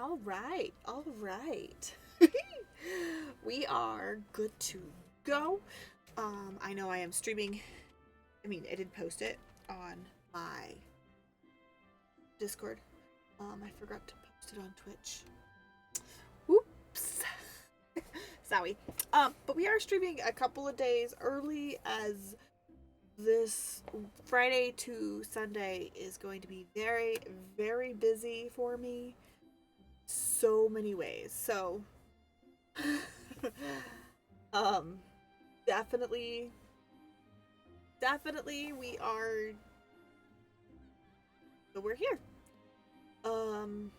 All right, all right. We are good to go. I know I am streaming. I mean, I did post it on my Discord. I forgot to post it on Twitch. Whoops. Sorry. But we are streaming a couple of days early as this Friday to Sunday is going to be very, very busy for me. So many ways. So um definitely we are, so we're here. um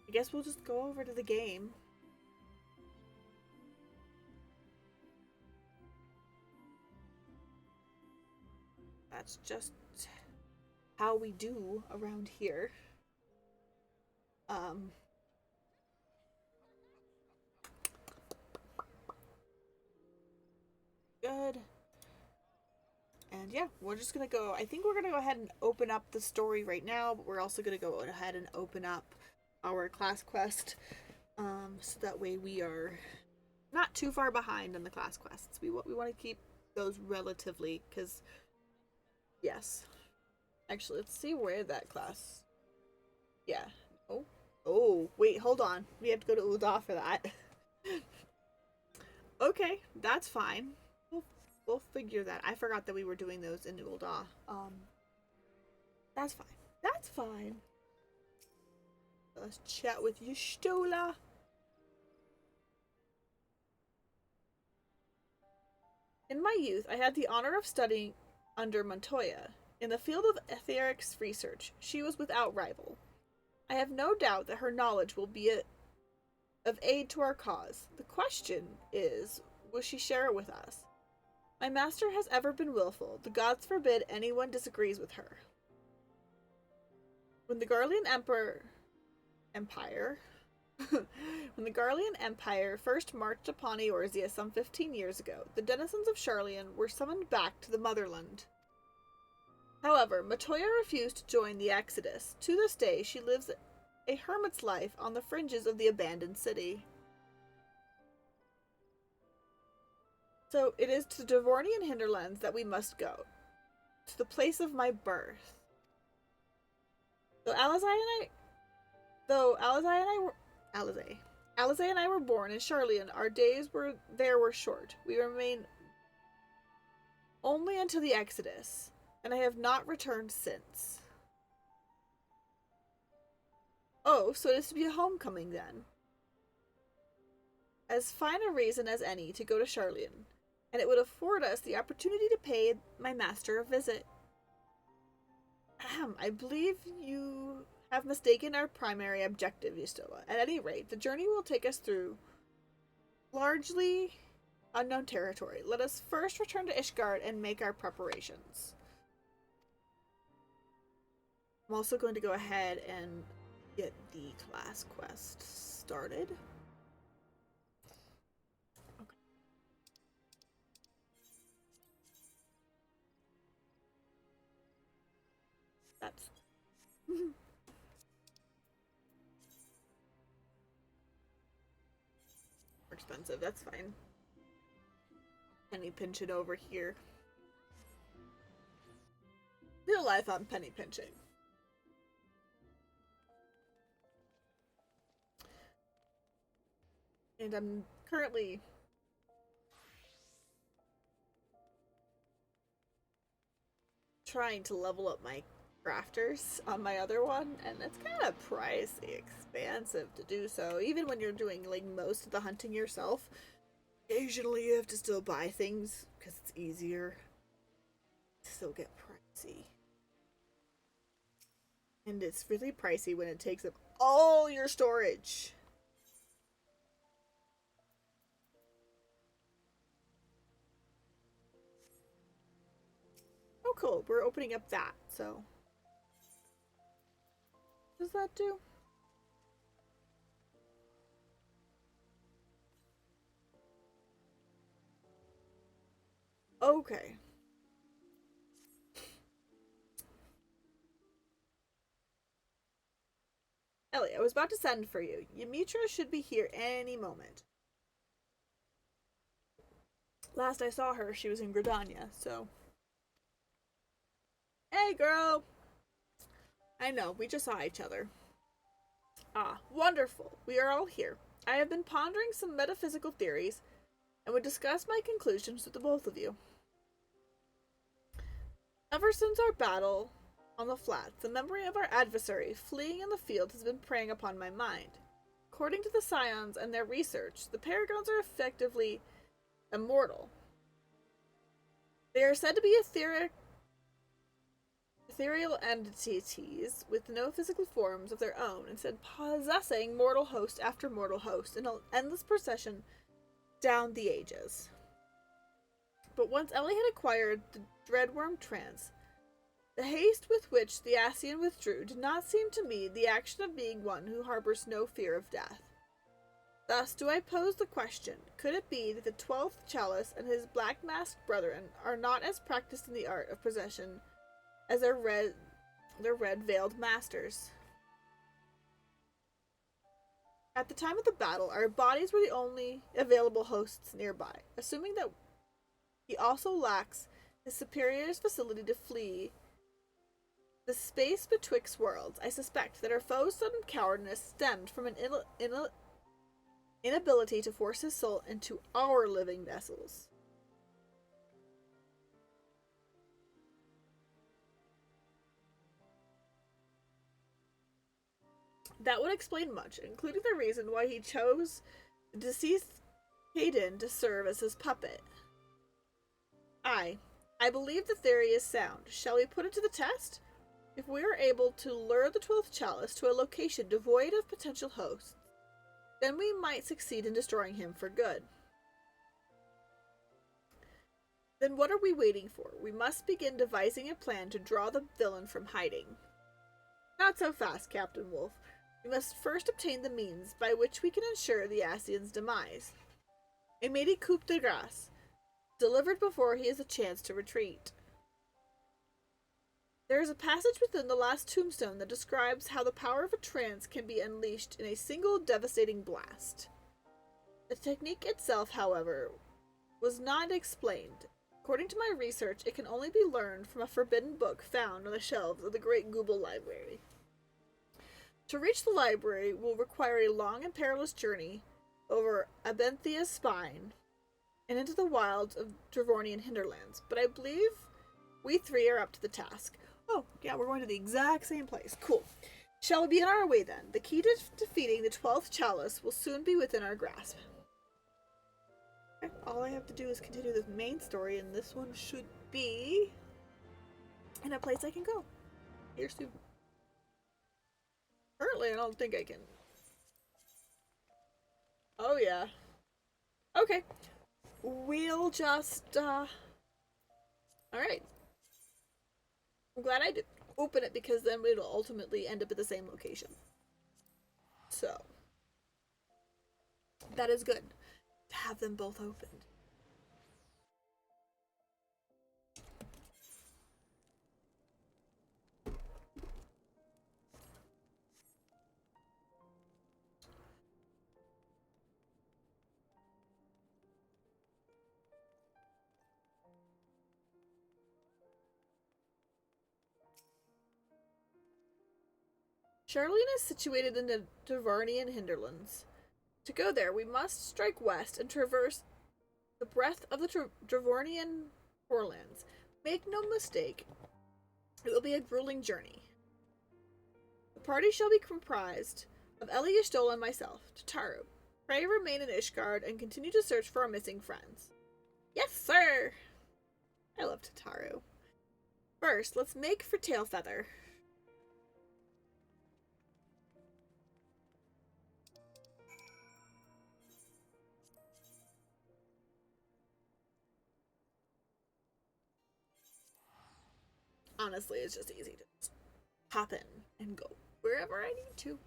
I guess we'll just go over to the game. That's just how we do around here. um Good. And yeah, we're just gonna go. I think we're gonna go ahead and open up the story right now, but we're also gonna go ahead and open up our class quest, so that way we are not too far behind on the class quests. We want to keep those relatively, because yes, actually, let's see where that class. Yeah. Oh. Oh, wait, hold on. We have to go to Ul'dah for that. Okay, that's fine. We'll figure that. I forgot that we were doing those in Ul'dah. That's fine. That's fine. Let's chat with Y'shtola. In my youth, I had the honor of studying under Montoya. In the field of etherics research, she was without rival. I have no doubt that her knowledge will be of aid to our cause. The question is, will she share it with us? My master has ever been willful. The gods forbid anyone disagrees with her. When the Garlean Empire when the Garlean Empire first marched upon Eorzea some 15 years ago, the denizens of Sharlayan were summoned back to the motherland. However, Matoya refused to join the exodus. To this day, she lives a hermit's life on the fringes of the abandoned city. So it is to Devornian hinterlands that we must go, to the place of my birth. Though Alizai and I were born in Sharlayan, our days were short. We remain only until the Exodus, and I have not returned since. Oh, so it is to be a homecoming then. As fine a reason as any to go to Sharlayan, and it would afford us the opportunity to pay my master a visit. I believe you have mistaken our primary objective, Y'shtola. At any rate, the journey will take us through largely unknown territory. Let us first return to Ishgard and make our preparations. I'm also going to go ahead and get the class quest started. Okay. That's more expensive. That's fine. Penny pinch it over here. Real life on penny pinching. And I'm currently trying to level up my crafters on my other one, and it's kind of pricey, expensive to do so. Even when you're doing like most of the hunting yourself, occasionally you have to still buy things because it's easier. Still get pricey. And it's really pricey when it takes up all your storage. Oh, cool. We're opening up that, so. What does that do? Okay. Ellie, I was about to send for you. Yamitra should be here any moment. Last I saw her, she was in Gridania, so... Hey, girl! I know, we just saw each other. Ah, wonderful. We are all here. I have been pondering some metaphysical theories and would discuss my conclusions with the both of you. Ever since our battle on the flats, the memory of our adversary fleeing in the field has been preying upon my mind. According to the Scions and their research, the Paragons are effectively immortal. They are said to be ethereal entities with no physical forms of their own, instead possessing mortal host after mortal host in an endless procession down the ages. But once Ellie had acquired the Dreadworm trance, the haste with which the Ascian withdrew did not seem to me the action of being one who harbors no fear of death. Thus do I pose the question, could it be that the 12th Chalice and his black-masked brethren are not as practiced in the art of possession as their red-veiled masters? At the time of the battle, our bodies were the only available hosts nearby. Assuming that he also lacks his superior's facility to flee the space betwixt worlds, I suspect that our foe's sudden cowardice stemmed from an inability to force his soul into our living vessels. That would explain much, including the reason why he chose the deceased Hayden to serve as his puppet. I believe the theory is sound. Shall we put it to the test? If we are able to lure the 12th Chalice to a location devoid of potential hosts, then we might succeed in destroying him for good. Then what are we waiting for? We must begin devising a plan to draw the villain from hiding. Not so fast, Captain Wolf. We must first obtain the means by which we can ensure the Ascian's demise. A midi coup de grace, delivered before he has a chance to retreat. There is a passage within the last tombstone that describes how the power of a trance can be unleashed in a single devastating blast. The technique itself, however, was not explained. According to my research, it can only be learned from a forbidden book found on the shelves of the Great Google Library. To reach the library will require a long and perilous journey over Abenthia's spine and into the wilds of Dravornian hinterlands, but I believe we three are up to the task. Oh, yeah, we're going to the exact same place. Cool. Shall we be on our way then? The key to defeating the 12th Chalice will soon be within our grasp. Okay, all I have to do is continue the main story, and this one should be in a place I can go here soon. Currently, I don't think I can. Oh, yeah. Okay. We'll just, alright. I'm glad I did open it because then it'll ultimately end up at the same location. So, that is good to have them both opened. Charlene is situated in the Dravornian hinterlands. To go there, we must strike west and traverse the breadth of the Dravornian forelands. Make no mistake, it will be a grueling journey. The party shall be comprised of Ellie, Y'shtola, and myself, Tataru. Pray remain in Ishgard and continue to search for our missing friends. Yes, sir! I love Tataru. First, let's make for Tailfeather. Honestly, it's just easy to just hop in and go wherever I need to.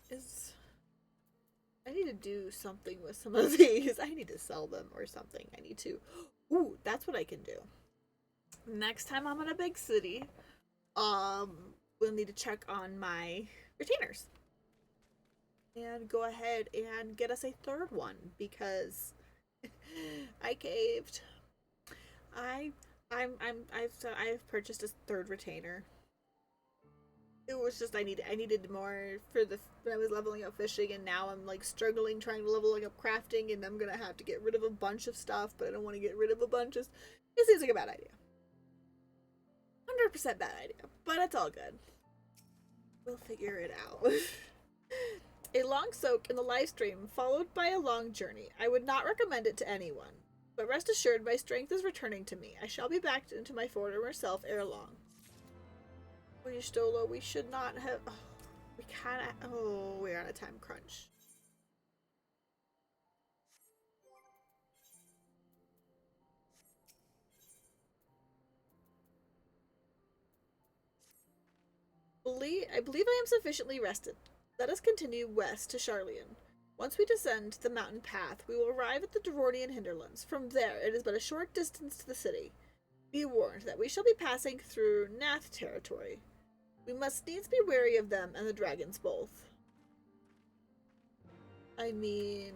is I need to do something with some of these. I need to sell them or something. I need to. Ooh, that's what I can do. Next time I'm in a big city, um, we'll need to check on my retainers and go ahead and get us a third one because I caved. I I've purchased a third retainer. It was just I needed more for the when I was leveling up fishing, and now I'm like struggling trying to leveling up crafting, and I'm gonna have to get rid of a bunch of stuff, but I don't want to get rid of a bunch of. It seems like a bad idea. 100% bad idea, but it's all good. We'll figure it out. A long soak in the live stream followed by a long journey. I would not recommend it to anyone, but rest assured my strength is returning to me. I shall be back into my former self ere long. Stolo, we should not have. Oh, we kind of. Oh, we're on a time crunch. I believe I am sufficiently rested. Let us continue west to Charlian. Once we descend the mountain path, we will arrive at the Devornian hinterlands. From there, it is but a short distance to the city. Be warned that we shall be passing through Nath territory. We must needs be wary of them and the dragons both. I mean...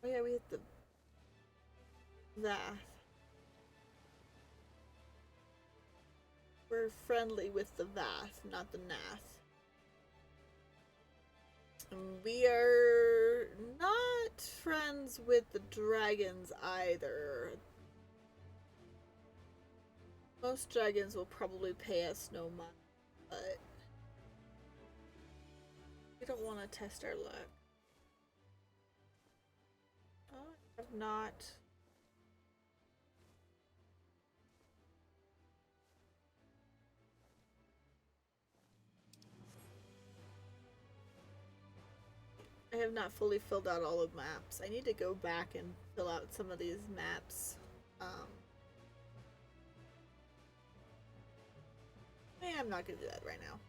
Oh yeah, we hit the... Vath. We're friendly with the Vath, not the Nath. And we are not friends with the dragons either. Most dragons will probably pay us no money, but we don't want to test our luck. Oh, I have not. I have not fully filled out all of maps. I need to go back and fill out some of these maps. I'm not gonna do that right now.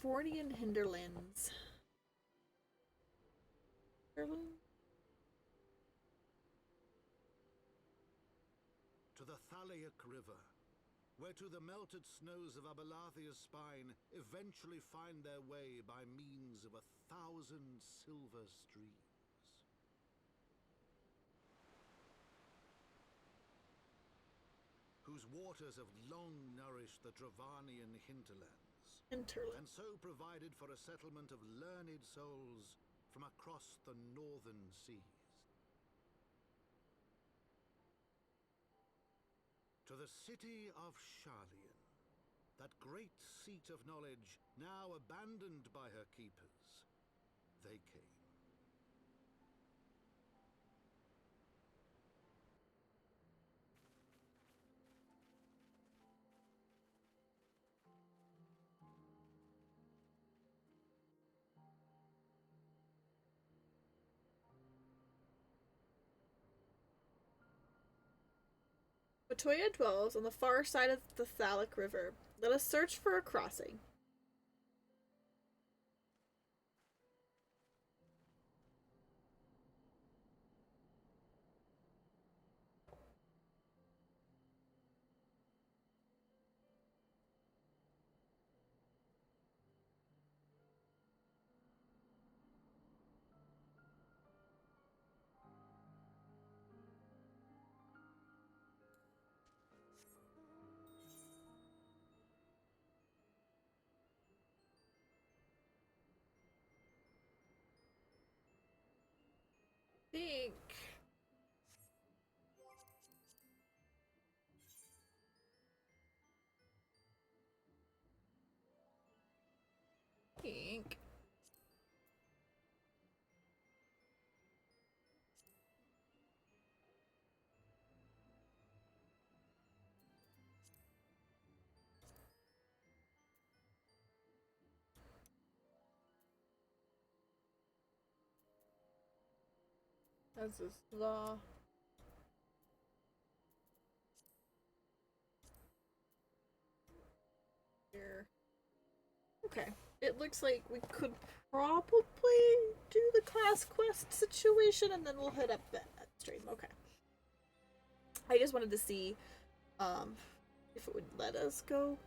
Vornian Hinterlands. To the Thaliac River, where to the melted snows of Abelathia's spine eventually find their way by means of 1,000 silver streams. Whose waters have long nourished the Dravanian hinterlands. And so provided for a settlement of learned souls from across the northern seas. To the city of Charlian, that great seat of knowledge now abandoned by her keepers, they came. Matoya dwells on the far side of the Thalic River. Let us search for a crossing. This is the here. Okay. It looks like we could probably do the class quest situation and then we'll hit up that stream. Okay. I just wanted to see if it would let us go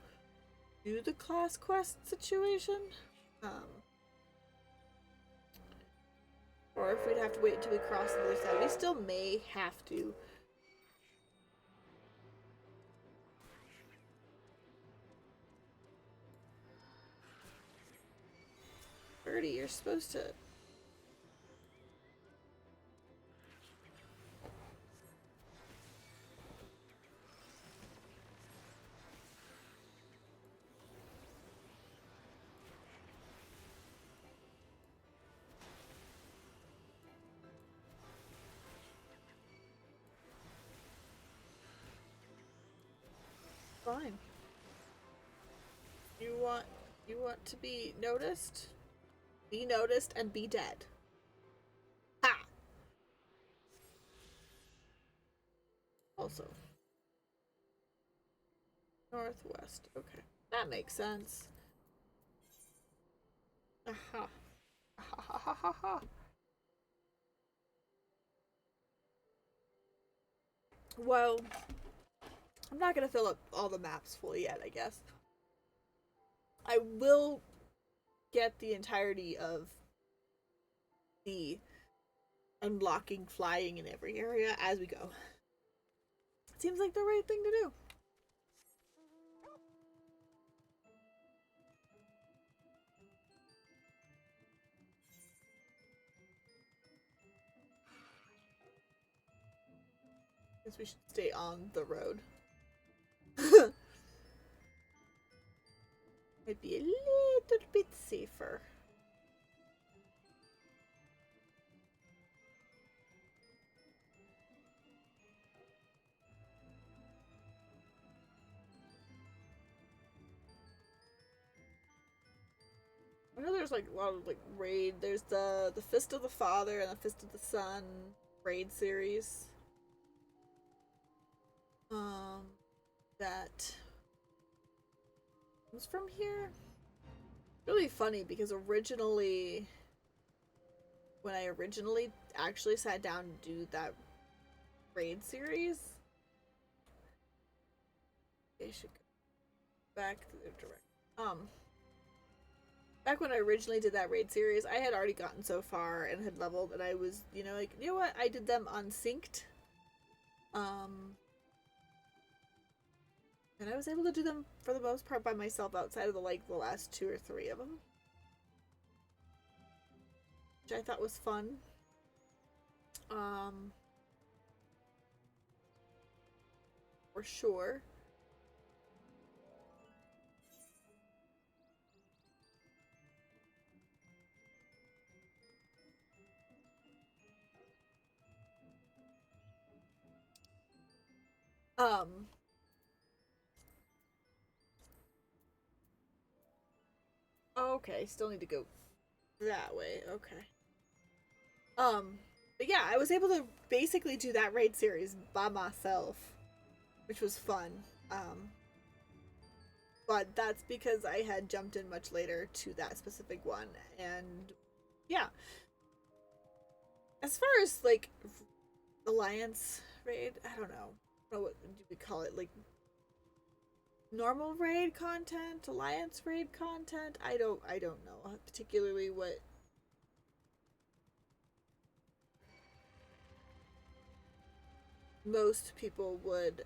do the class quest situation. Or if we'd have to wait until we cross the other side. We still may have to. Birdie, you're supposed to. Fine. You want to be noticed? Be noticed and be dead. Ha! Also. Northwest. Okay. That makes sense. Aha. Ha ha ha ha ha. Well, I'm not gonna fill up all the maps fully yet, I guess. I will get the entirety of the unlocking flying in every area as we go. Seems like the right thing to do. Guess we should stay on the road. Might be a little bit safer. I know there's like a lot of like raid. There's the Fist of the Father and the Fist of the Son raid series. That comes from here. Really funny because originally, when I originally actually sat down to do that raid series, I should go back to the direct. Back when I originally did that raid series, I had already gotten so far and had leveled, and I was, like, you know what? I did them unsynced. And I was able to do them for the most part by myself outside of the last 2 or 3 of them. Which I thought was fun. For sure. Okay, still need to go that way. Okay. But yeah, I was able to basically do that raid series by myself, which was fun. But that's because I had jumped in much later to that specific one, and yeah. As far as like Alliance raid, I don't know what do we call it, like normal raid content, Alliance raid content. I don't know particularly what most people would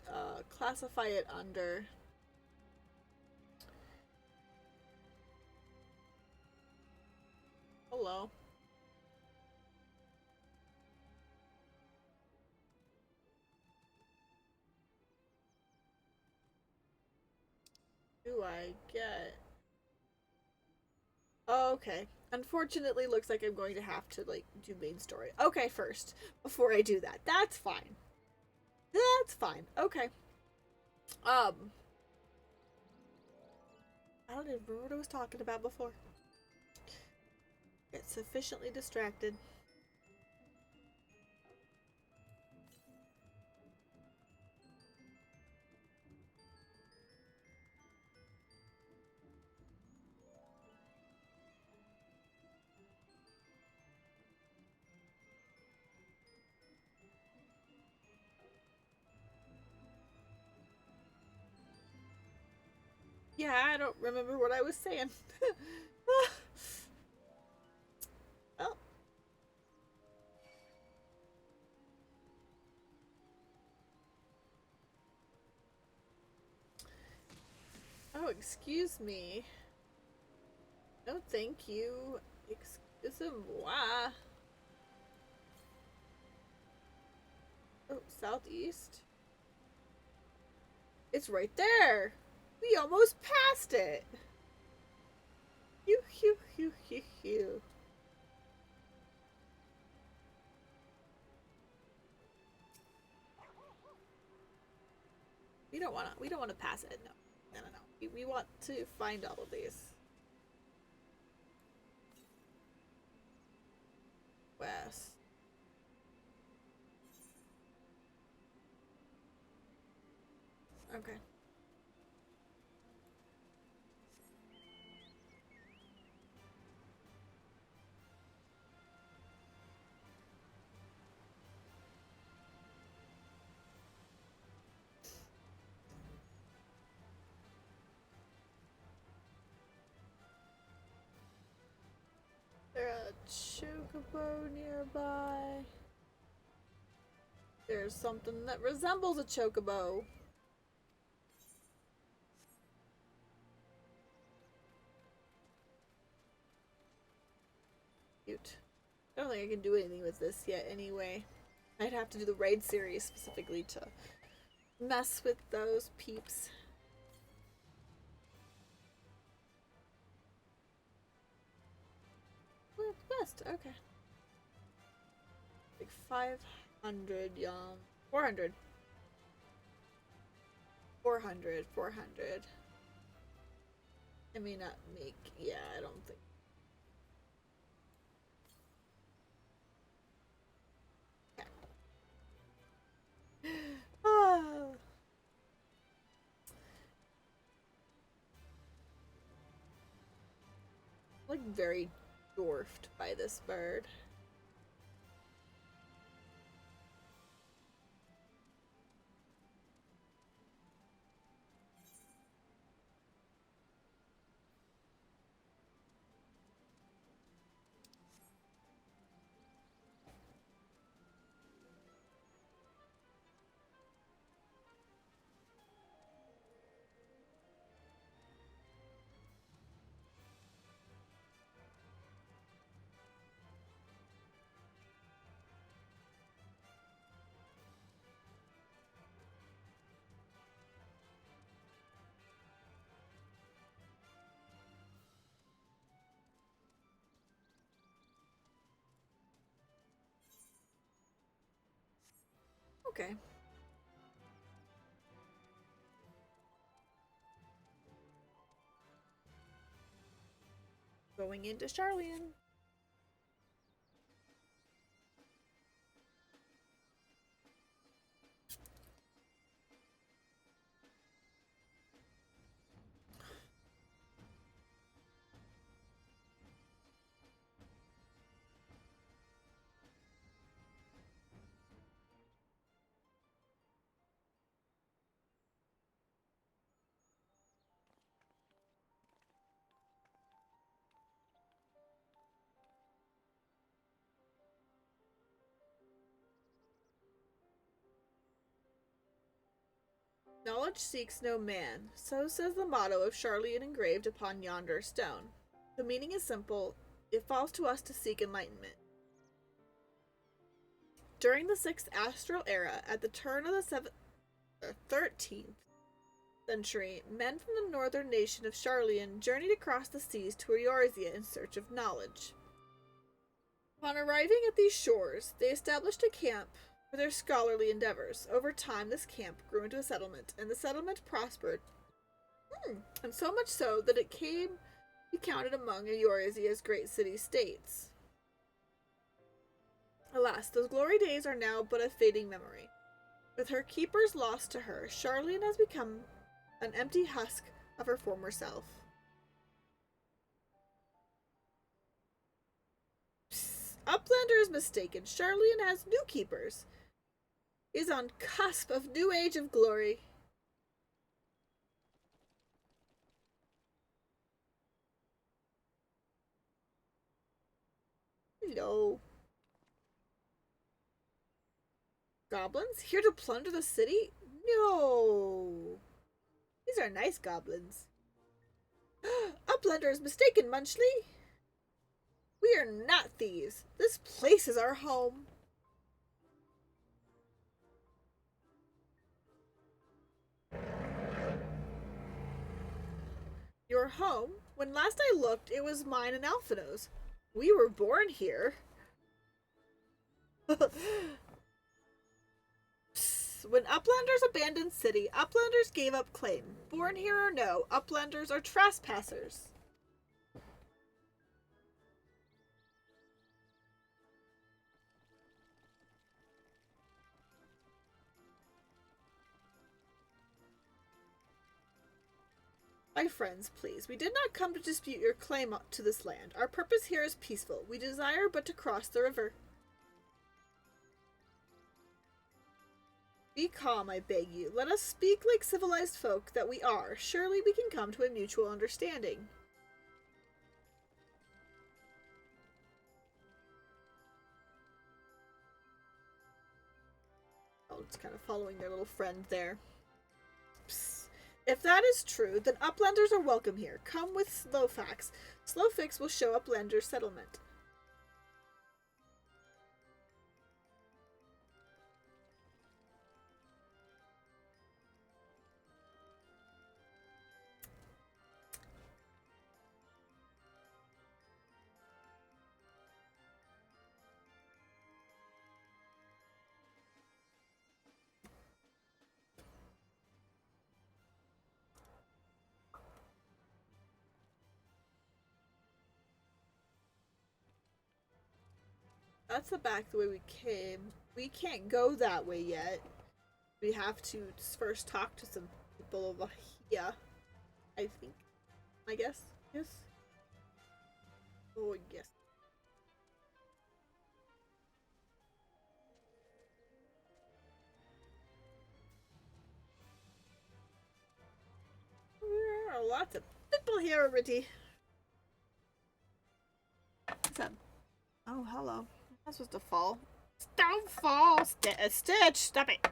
classify it under. Hello. Do I get... Oh, okay. Unfortunately, looks like I'm going to have to, like, do main story. Okay, first. Before I do that. That's fine. That's fine. Okay. I don't even remember what I was talking about before. Get sufficiently distracted. Yeah, I don't remember what I was saying. Oh. Oh, excuse me. No, thank you. Excusez-moi. Oh, southeast? It's right there! We almost passed it! Hew, hew, hew, hew, hew. We don't wanna pass it, no. No, no, no. We want to find all of these. West. Okay. There's a chocobo nearby. There's something that resembles a chocobo. Cute. I don't think I can do anything with this yet anyway. I'd have to do the raid series specifically to mess with those peeps. West, okay. Like 500 yum. 400. 400. 400. I may not make. Yeah, I don't think. Okay. Ah. Like very dwarfed by this bird. Okay. Going into Charlian. Knowledge seeks no man, so says the motto of Charlian engraved upon yonder stone. The meaning is simple. It falls to us to seek enlightenment. During the 6th astral era, at the turn of the 13th century, men from the northern nation of Charlian journeyed across the seas to Eorzea in search of knowledge. Upon arriving at these shores, they established a camp for their scholarly endeavors. Over time, this camp grew into a settlement, and the settlement prospered. And so much so that it came to be counted among Eorzea's great city-states. Alas, those glory days are now but a fading memory. With her keepers lost to her, Charlian has become an empty husk of her former self. Psst, Uplander is mistaken. Charlian has new keepers. Is on cusp of new age of glory. Hello. Goblins? Here to plunder the city? No. These are nice goblins. Uplander is mistaken, Munchley. We are not thieves. This place is our home. Your home? When last I looked, it was mine and Alphino's. We were born here. When Uplanders abandoned city, Uplanders gave up claim. Born here or no, Uplanders are trespassers. My friends, please, we did not come to dispute your claim to this land. Our purpose here is peaceful. We desire but to cross the river. Be calm, I beg you. Let us speak like civilized folk that we are. Surely we can come to a mutual understanding. Oh, it's kind of following their little friend there. Psst. If that is true, then Uplanders are welcome here. Come with Slowfax. Slowfix will show Uplanders settlement. That's the back the way we came. We can't go that way yet. We have to first talk to some people over here. I think. I guess. Yes. Oh, yes. There are lots of people here already. What's up? Oh, hello. I'm supposed to fall. Don't fall! Stitch! Stop it!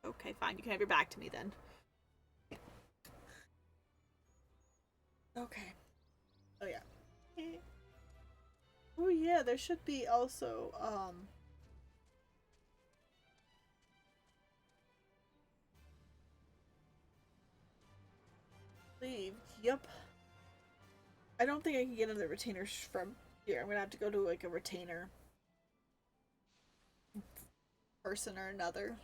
Okay, fine. You can have your back to me then. Okay. Oh, yeah. Oh, yeah, there should be also, leave. Yep. I don't think I can get another retainer from here. I'm gonna have to go to, like, a retainer person or another.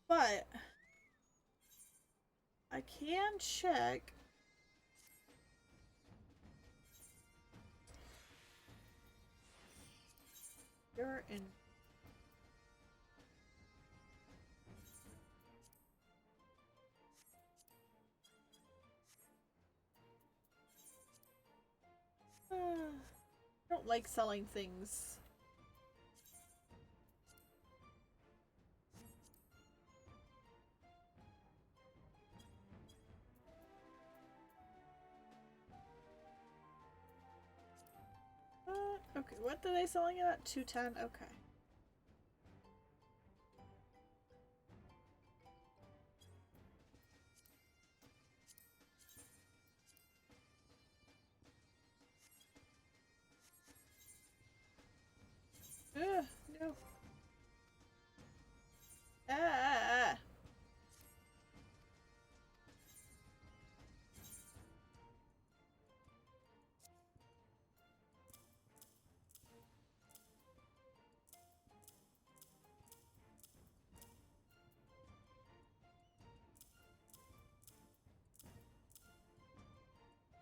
But I can check. You're in. I don't like selling things. Okay, what are they selling it at? 210? Okay. Ugh, no. Ah.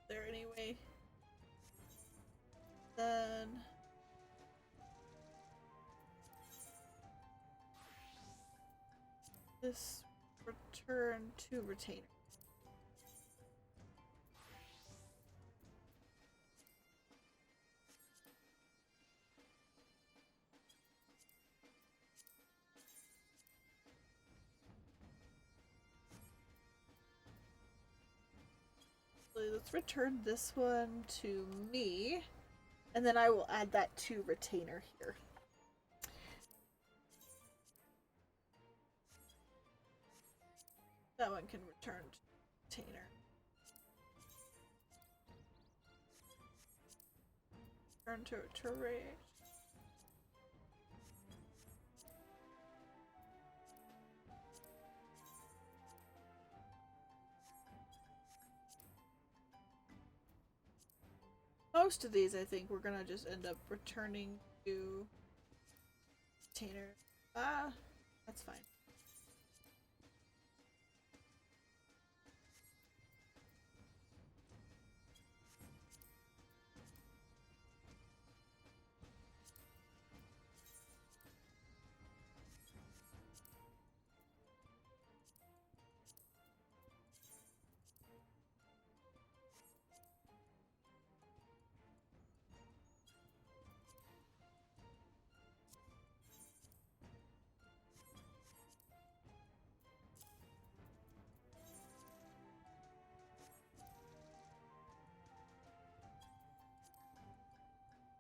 There anyway. Then this return to retainer. Let's return this one to me, and then I will add that to retainer here. That one can return to retainer. Return to a terrain. Most of these, I think, we're gonna just end up returning to retainer. That's fine.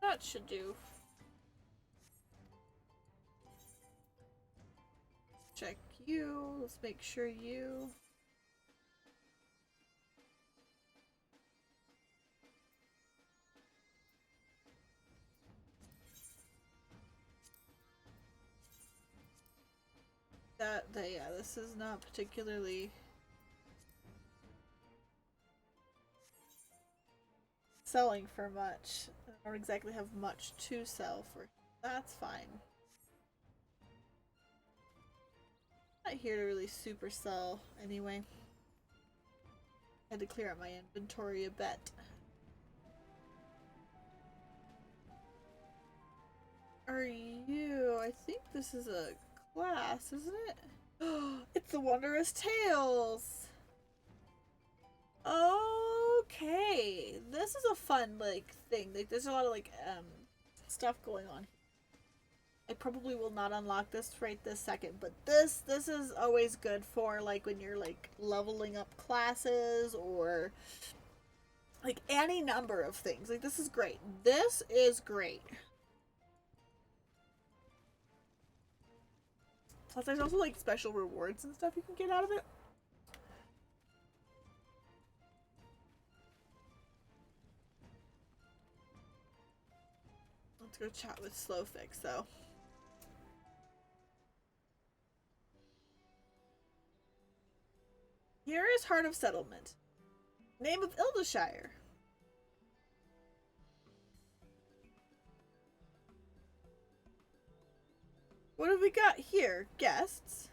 That should do. Check you. Let's make sure you. Yeah, this is not particularly selling for much. I don't exactly have much to sell for. That's fine. Not here to really super sell anyway. Had to clear out my inventory a bit. Are you? I think this is a class, isn't it? It's the Wondrous Tales! Okay. This is a fun, like, thing. Like, there's a lot of, like, stuff going on. I probably will not unlock this right this second, but this is always good for, like, when you're, like, leveling up classes or, like, any number of things. Like, this is great. This is great. Plus, there's also, like, special rewards and stuff you can get out of it. Let's go chat with Slowfix, though. Here is Heart of Settlement. Name of Ildeshire. What have we got here? Guests.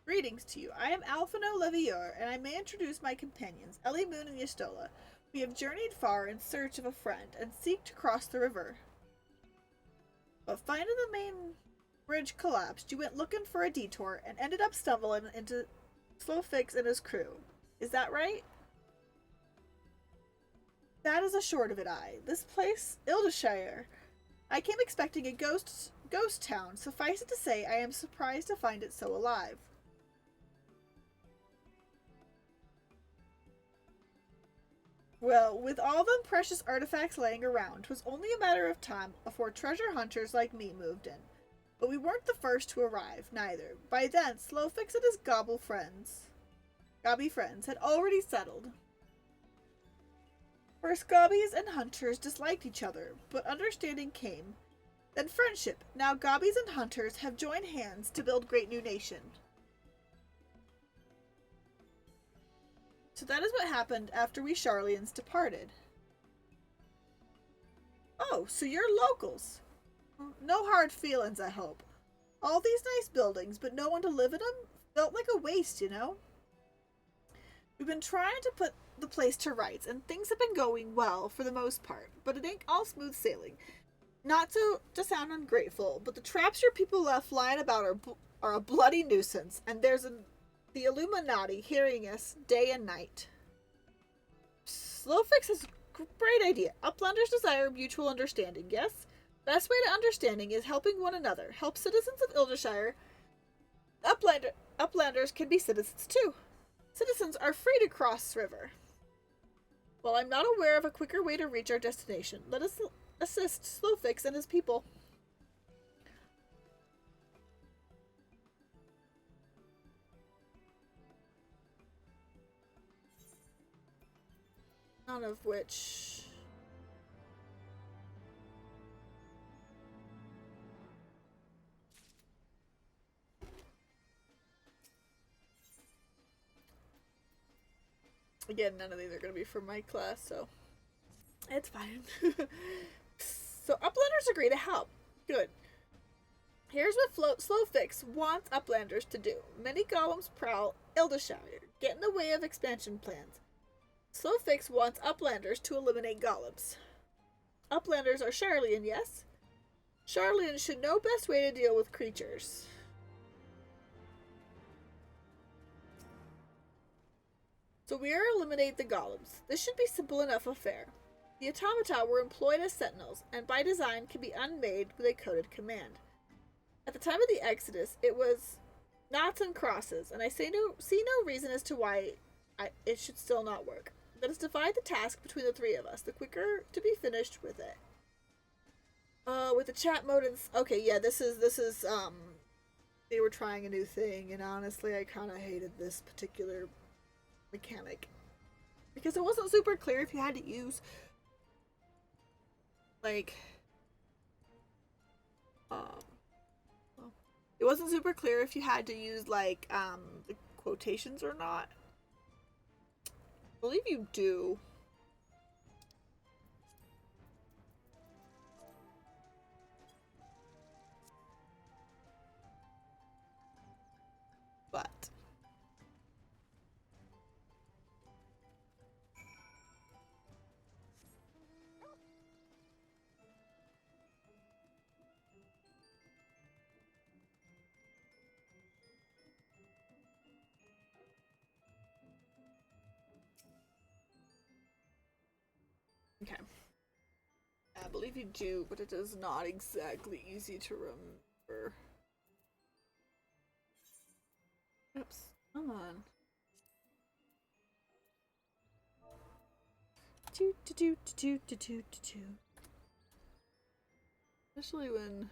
Greetings to you. I am Alphino Levior, and I may introduce my companions, Ellie Moon and Yestola. We have journeyed far in search of a friend, and seek to cross the river. But finding the main bridge collapsed, you went looking for a detour, and ended up stumbling into Slowfix and his crew. Is that right? That is a short of it, aye. This place, Ildeshire. I came expecting a ghost town. Suffice it to say, I am surprised to find it so alive. Well, with all them precious artifacts laying around, 'twas only a matter of time before treasure hunters like me moved in. But we weren't the first to arrive, neither. By then, Slowfix and his gobby friends had already settled. First, gobbies and hunters disliked each other, but understanding came. Then friendship. Now gobbies and hunters have joined hands to build great new nation. So that is what happened after we Charlians departed. Oh, so you're locals. No hard feelings, I hope. All these nice buildings, but no one to live in them? Felt like a waste, you know? We've been trying to put the place to rights, and things have been going well for the most part, but it ain't all smooth sailing. Not to sound ungrateful, but the traps your people left lying about are a bloody nuisance, and there's the Illuminati hearing us day and night. Slowfix has a great idea. Uplanders desire mutual understanding, yes? Best way to understanding is helping one another. Help citizens of Ildeshire. Uplanders can be citizens too. Citizens are free to cross this river. While I'm not aware of a quicker way to reach our destination, let us assist Slowfix and his people. None of which... Again, none of these are going to be for my class, so it's fine. So Uplanders agree to help. Good. Here's what Slowfix wants Uplanders to do. Many golems prowl Ildashire, get in the way of expansion plans. Slowfix wants Uplanders to eliminate golems. Uplanders are Charlian, yes? Charlian should know best way to deal with creatures. So we are eliminate the golems. This should be simple enough affair. The automata were employed as sentinels, and by design can be unmade with a coded command. At the time of the Exodus, it was knots and crosses, and I see no reason as to why it should still not work. Let us divide the task between the three of us. The quicker to be finished with it. With the chat mode and... Okay, yeah, this is, they were trying a new thing, and honestly, I kind of hated this particular mechanic. Because it wasn't super clear if you had to use, like, it wasn't super clear if you had to use, like, the quotations or not. I believe you do. But okay. I believe you do, but it is not exactly easy to remember. Oops. Come on. Especially when...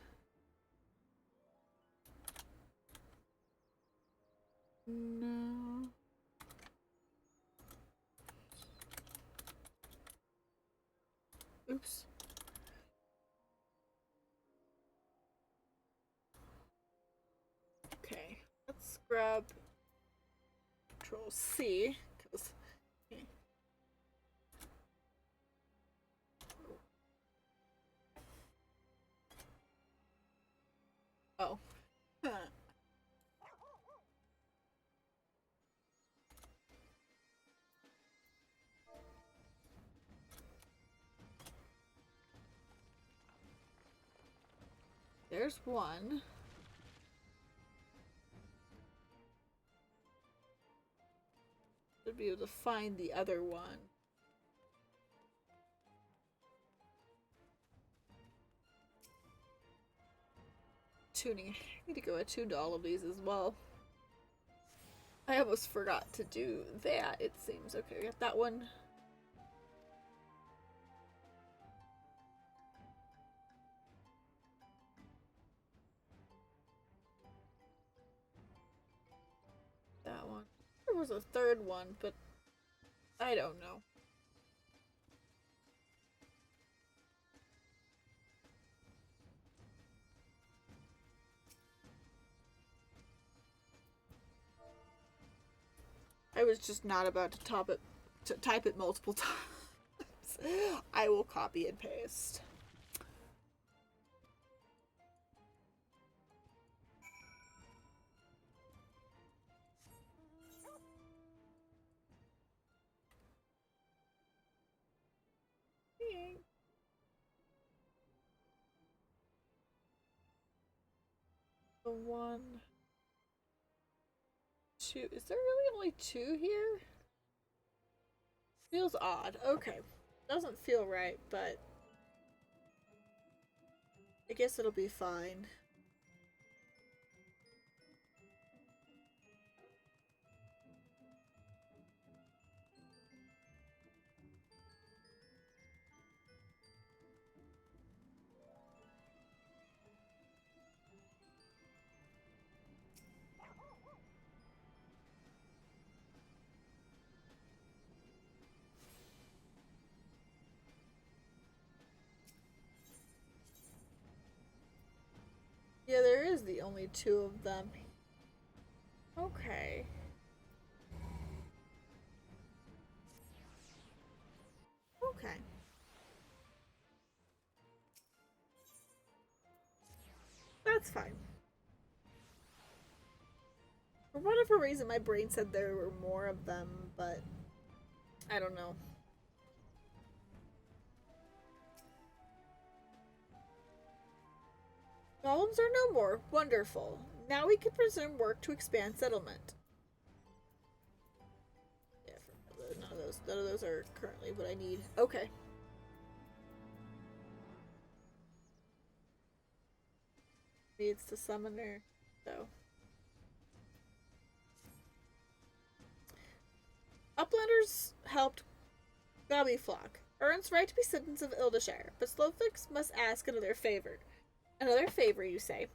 No... Oops. Okay, let's grab Control C, because... Okay. Oh. There's one. Should be able to find the other one. Tuning. I need to go attune to all of these as well. I almost forgot to do that, it seems. Okay, we got that one. That one. There was a third one, but I don't know. I was just not about to type it multiple times. I will copy and paste. The one, two. Is there really only two here? Feels odd. Okay. Doesn't feel right, but I guess it'll be fine. Yeah, there is the only two of them. Okay. Okay. That's fine. For whatever reason, my brain said there were more of them, but I don't know. Golems are no more. Wonderful. Now we can resume work to expand settlement. Yeah, none of those are currently what I need. Okay. Needs the summoner, so. Uplanders helped Gobby Flock. Earns right to be citizens of Ildashire, but Slowfix must ask another favor. Another favor, you say?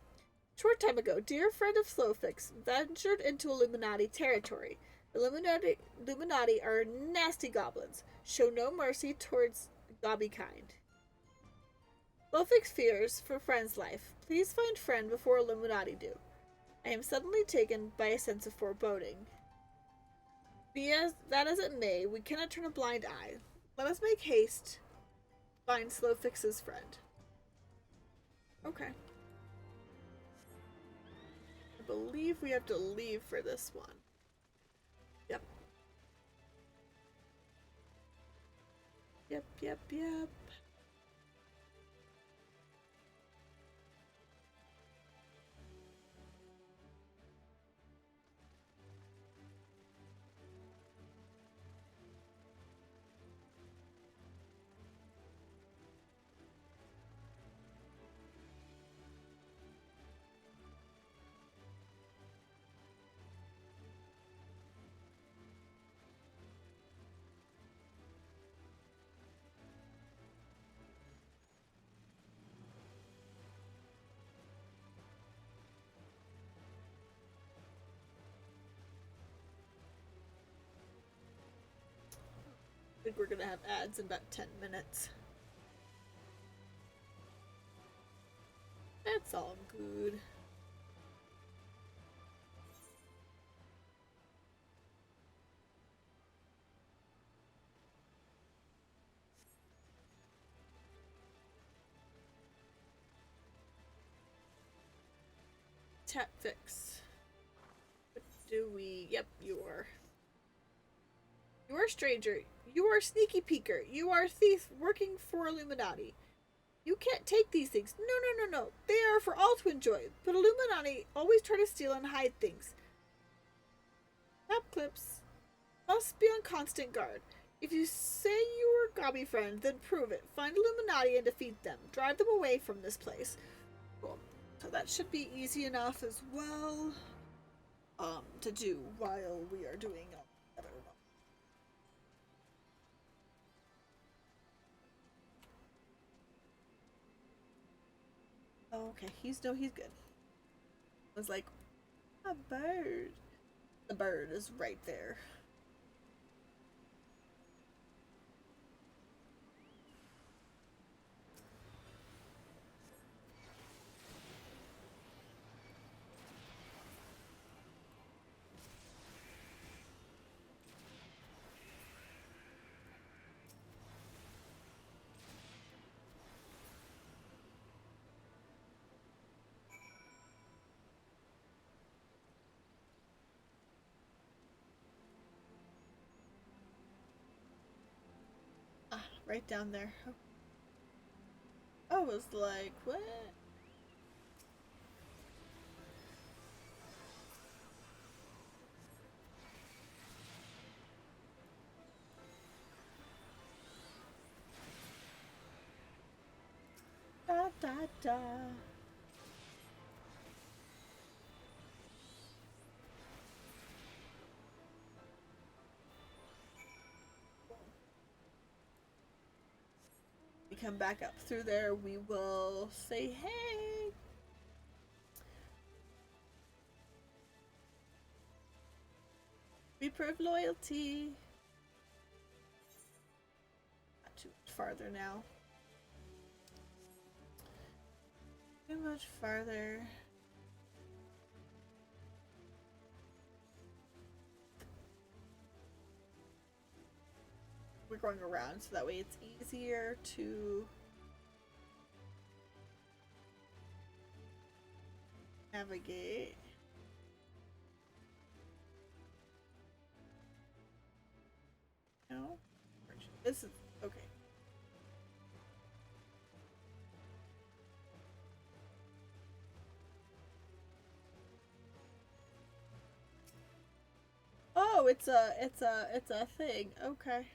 Short time ago, dear friend of Slowfix ventured into Illuminati territory. Illuminati are nasty goblins. Show no mercy towards Gobby kind. Slowfix fears for friend's life. Please find friend before Illuminati do. I am suddenly taken by a sense of foreboding. Be that as it may, we cannot turn a blind eye. Let us make haste. Find Slowfix's friend. Okay. I believe we have to leave for this one. Yep. Yep. I think we're gonna have ads in about 10 minutes. It's all good. Tap fix. What do we? Yep, you are. You are a stranger. You are a sneaky peeker. You are a thief working for Illuminati. You can't take these things. No. They are for all to enjoy. But Illuminati always try to steal and hide things. Tap clips. Must be on constant guard. If you say you are Gobby friend, then prove it. Find Illuminati and defeat them. Drive them away from this place. Cool. So that should be easy enough as well. To do while we are doing other one. Okay, he's good. I was like, a bird. The bird is right there. Ah, right down there. I was like, what? Da. We come back up through there, we will say hey. We prove loyalty. Not too much farther now. Too much farther. we're going around, so that way it's easier to navigate. No? This is okay. Oh, it's a thing. Okay.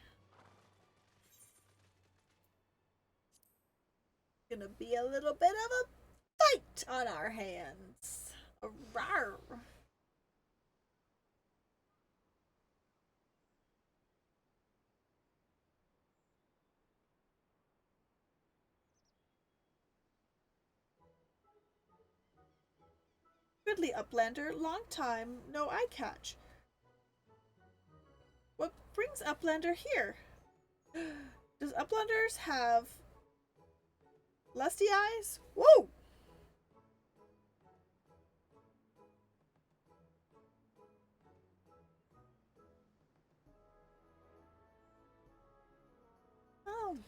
Gonna be a little bit of a fight on our hands. Rawr. Goodly Uplander, long time no eye catch. What brings Uplander here? Does Uplanders have lusty eyes? Whoa! Oh.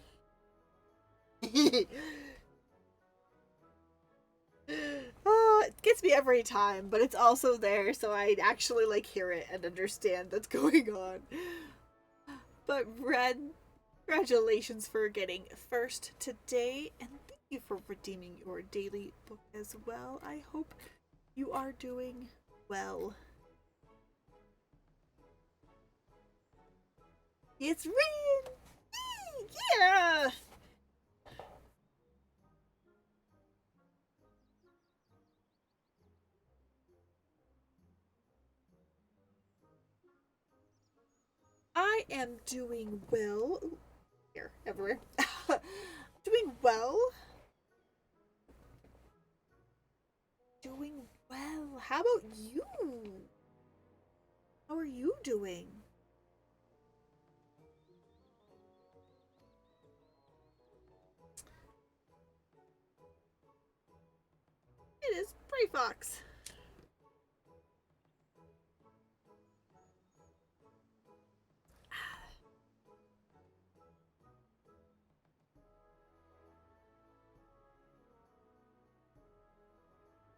Oh, it gets me every time, but it's also there, so I actually like hear it and understand what's going on. But Red, congratulations for getting first today, and thank you for redeeming your daily book as well. I hope you are doing well. It's Rin! Yeah! I am doing well. Ooh, here, everywhere. Doing well. Doing well. How about you? How are you doing? It is Bray Fox.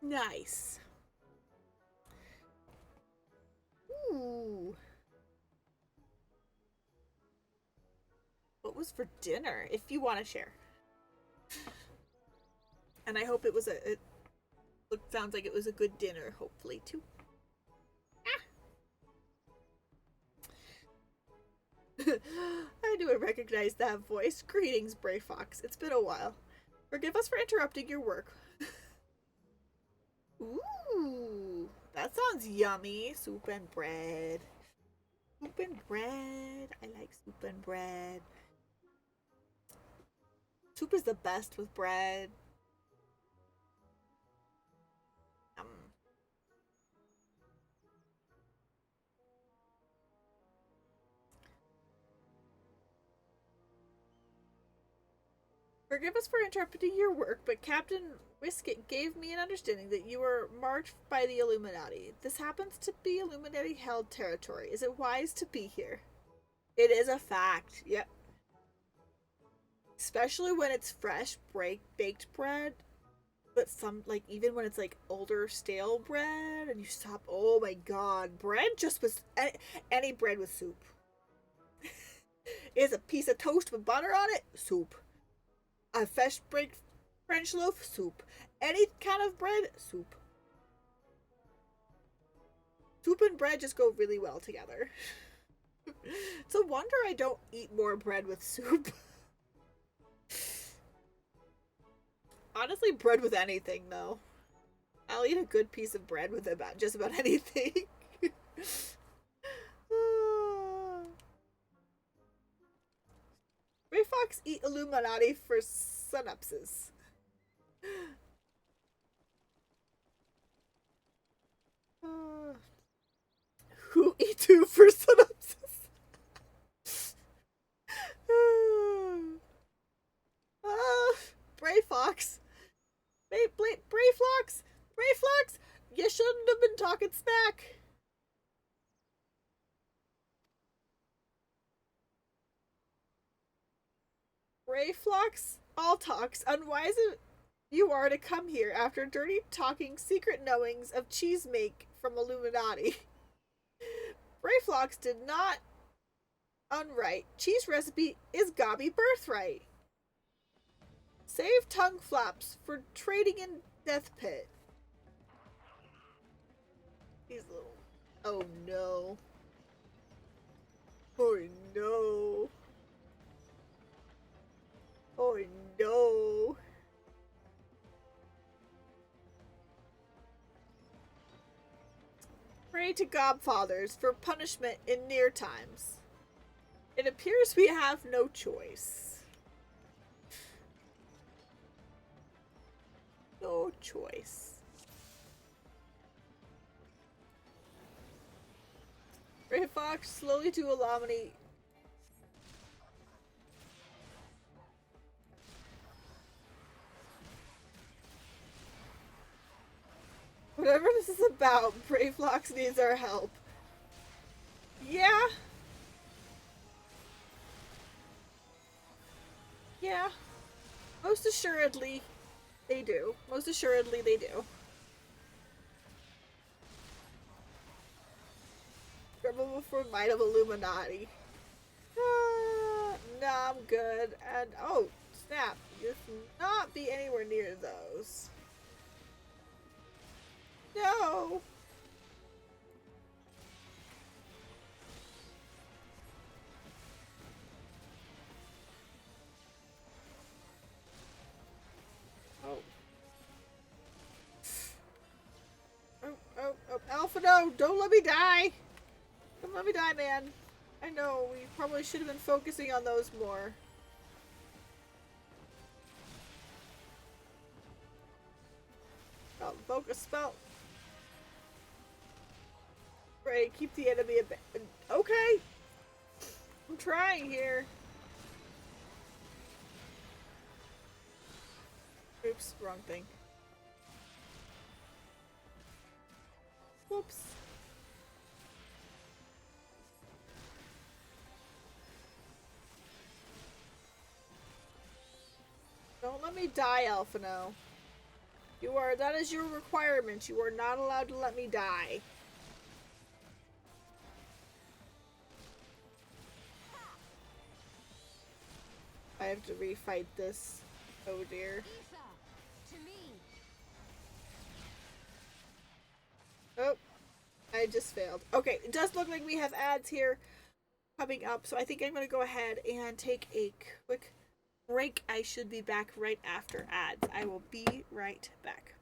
Nice. Ooh. What was for dinner? If you want to share. And I hope it was it sounds like it was a good dinner, hopefully, too. Ah. I knew I recognized that voice. Greetings, Bray Fox. It's been a while. Forgive us for interrupting your work. Ooh, that sounds yummy. Soup and bread. Soup and bread. I like soup and bread. Soup is the best with bread. Forgive us for interrupting your work, but Captain Wisket gave me an understanding that you were marked by the Illuminati. This happens to be Illuminati-held territory. Is it wise to be here? It is a fact. Yep. Especially when it's fresh, baked bread. But some, like, even when it's, like, older, stale bread, and you stop, oh my god, bread just was, any bread with soup. Is a piece of toast with butter on it? Soup. A fresh baked French loaf? Soup. Any kind of bread? Soup. Soup and bread just go really well together. It's a wonder I don't eat more bread with soup. Honestly, bread with anything, though. I'll eat a good piece of bread with just about anything. Ray Fox eat Illuminati for synapses. Who eat who for synapses? Bray Fox. Bray Fox? Bray Fox? You shouldn't have been talking smack. Brayflox Altox, unwise you are to come here after dirty talking secret knowings of cheese make from Illuminati. Brayflox did not unright. Cheese recipe is gobby birthright. Save tongue flaps for trading in death pit. These little... Oh no. Oh no. Oh no. Pray to Godfathers for punishment in near times. It appears we have no choice. No choice. Ray Fox slowly to Illuminate. Whatever this is about, Brayflox needs our help. Yeah. Yeah. Most assuredly, they do. Most assuredly, they do. Rebel before might of Illuminati. Nah, I'm good. And, oh, snap. You should not be anywhere near those. No! Oh. Oh, Alpha, no! Don't let me die! Don't let me die, man. I know, we probably should have been focusing on those more. Oh, focus spell. Right, keep the enemy at bay. Okay! I'm trying here. Oops, wrong thing. Whoops. Don't let me die, Alphino. That is your requirement. You are not allowed to let me die. I have to refight this. Oh dear. Oh, I just failed. Okay, it does look like we have ads here coming up, so I think I'm going to go ahead and take a quick break. I should be back right after ads. I will be right back.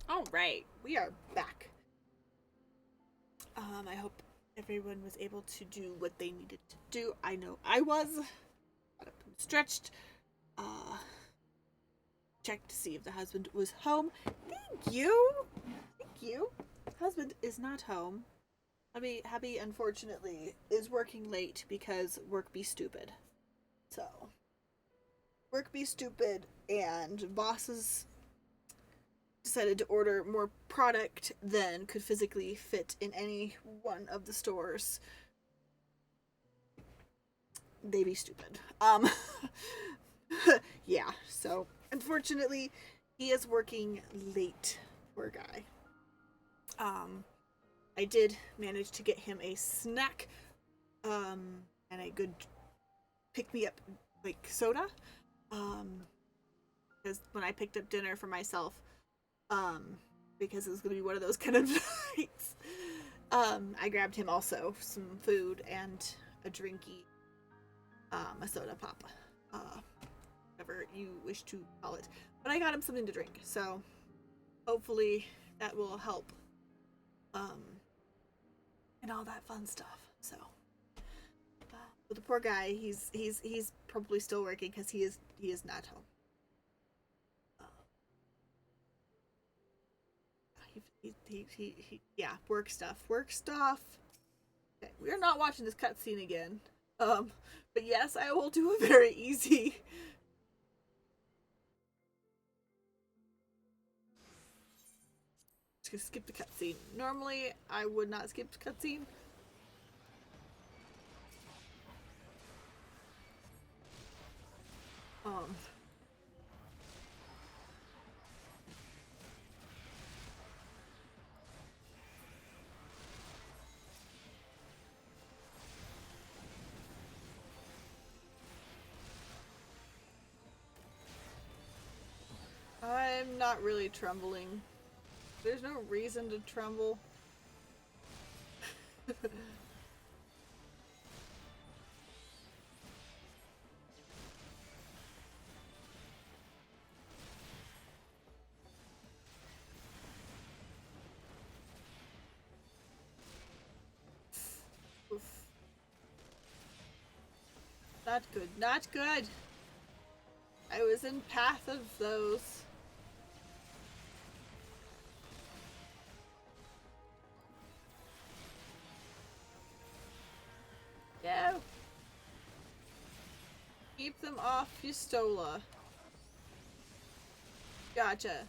All right, we are back. I hope everyone was able to do what they needed to do. I know I was. Got up and stretched. Uh, checked to see if the husband was home. Thank you. Thank you. Husband is not home. Hubby, unfortunately, is working late because work be stupid. So, work be stupid, and bosses decided to order more product than could physically fit in any one of the stores. They be stupid. Yeah, so unfortunately, he is working late. Poor guy. I did manage to get him a snack, and a good pick me up, like soda. Because when I picked up dinner for myself, because it was gonna be one of those kind of nights, I grabbed him also some food and a drinky, a soda pop, whatever you wish to call it. But I got him something to drink, so hopefully that will help, and all that fun stuff. So, but the poor guy, he's probably still working because he is not home. Yeah, work stuff. Okay, we are not watching this cutscene again. But yes, I will do a very easy. Just skip the cutscene. Normally, I would not skip the cutscene. Um. I'm not really trembling. There's no reason to tremble. Oof. Not good. Not good. I was in path of those. Yeah. Keep them off Yustola. Gotcha.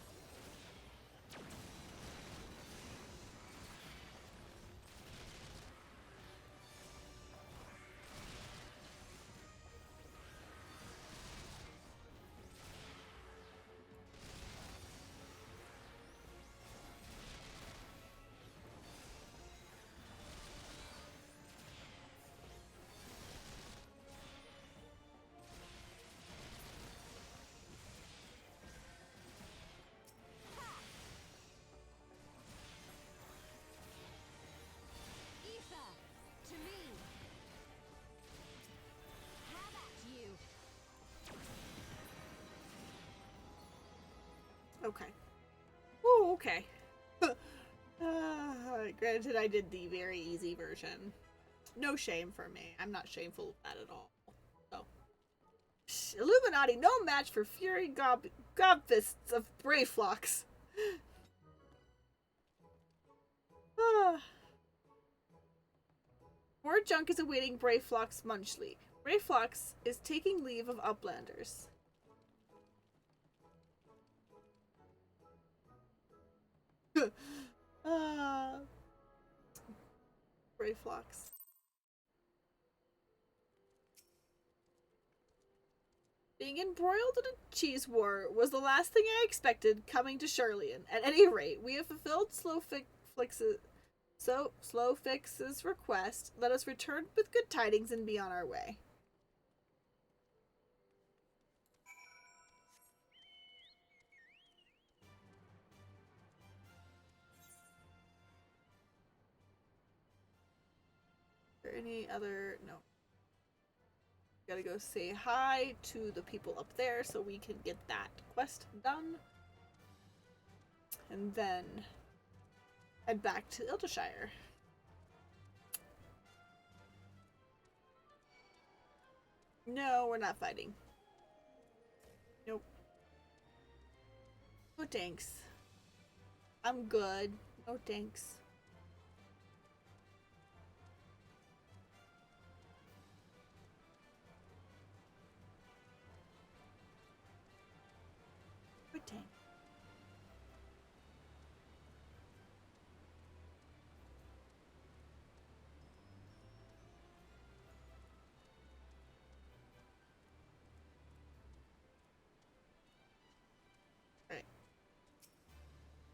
Okay. Ooh, okay. Granted, I did the very easy version. No shame for me. I'm not shameful of that at all. So, Illuminati, no match for Fury Gobfists of Brayflocks. More junk is awaiting Brayflocks Munchley. Brayflocks is taking leave of Uplanders. Brayflocks. Being embroiled in a cheese war was the last thing I expected coming to Shirleyan. At any rate, we have fulfilled Slowfix's request. Let us return with good tidings and be on our way. Is there any other... No. Gotta go say hi to the people up there so we can get that quest done. and then head back to Ildershire. No, we're not fighting. Nope. No thanks. I'm good. No thanks. No thanks. Alright.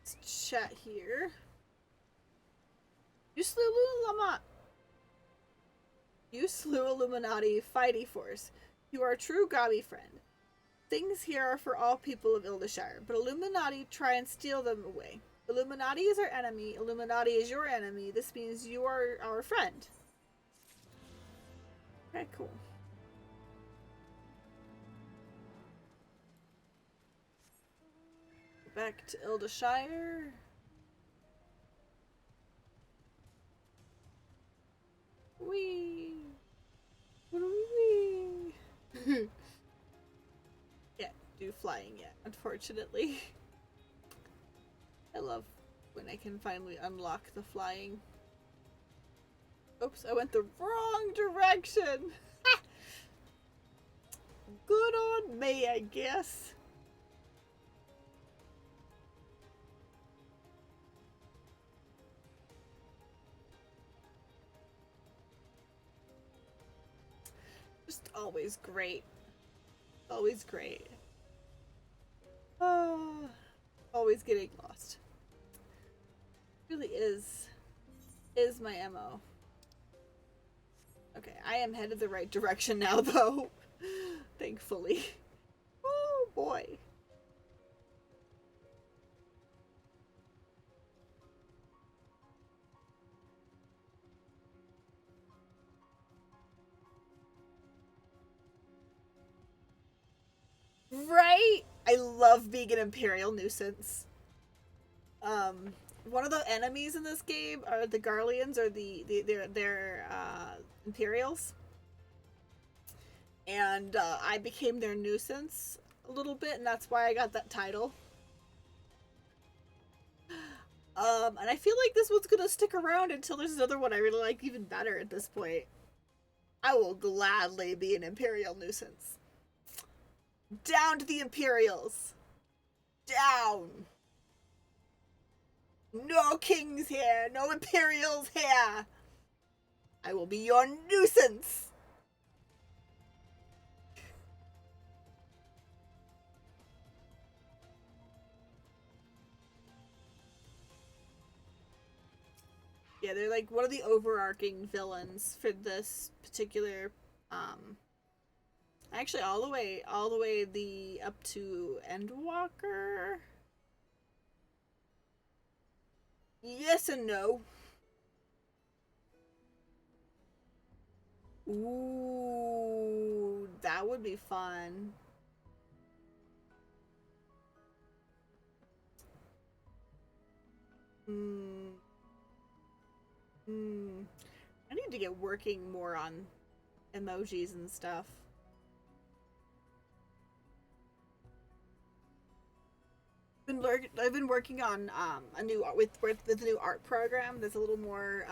Let's chat here. You slew Lamont. You slew Illuminati fighty force. You are a true Gabi friend. Things here are for all people of Ildershire, but Illuminati try and steal them away. Illuminati is our enemy. Illuminati is your enemy. This means you are our friend. Okay, cool. Back to Ildershire. Wee. Wee. Can't do flying yet, unfortunately. I love when I can finally unlock the flying. Oops, I went the wrong direction. Good on me, I guess. Just always great. Always great. Always getting lost. Really is my MO. Okay, I am headed the right direction now though. Thankfully. Oh boy. Right? I love being an Imperial nuisance. One of the enemies in this game are the Garleans, or they're Imperials. And I became their nuisance a little bit, and that's why I got that title. And I feel like this one's gonna stick around until there's another one I really like even better at this point. I will gladly be an Imperial nuisance. Down to the Imperials. Down. No kings here. No Imperials here. I will be your nuisance. Yeah, they're like one of the overarching villains for this particular actually all the way up to Endwalker. Yes and no. Ooh, that would be fun. I need to get working more on emojis and stuff. I've been working on a new with the new art program that's a little more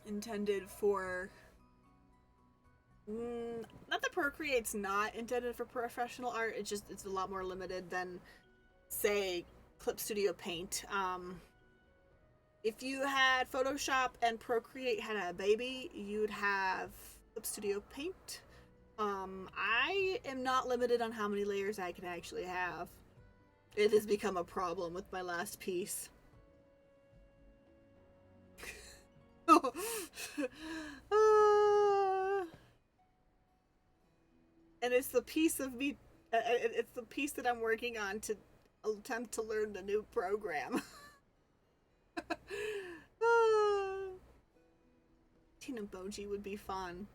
intended for not that Procreate's not intended for professional art. It's a lot more limited than say Clip Studio Paint. If you had Photoshop and Procreate had a baby, you'd have Clip Studio Paint. I am not limited on how many layers I can actually have. It has become a problem with my last piece. And it's the piece of me. It's the piece that I'm working on to attempt to learn the new program. Teen emoji would be fun.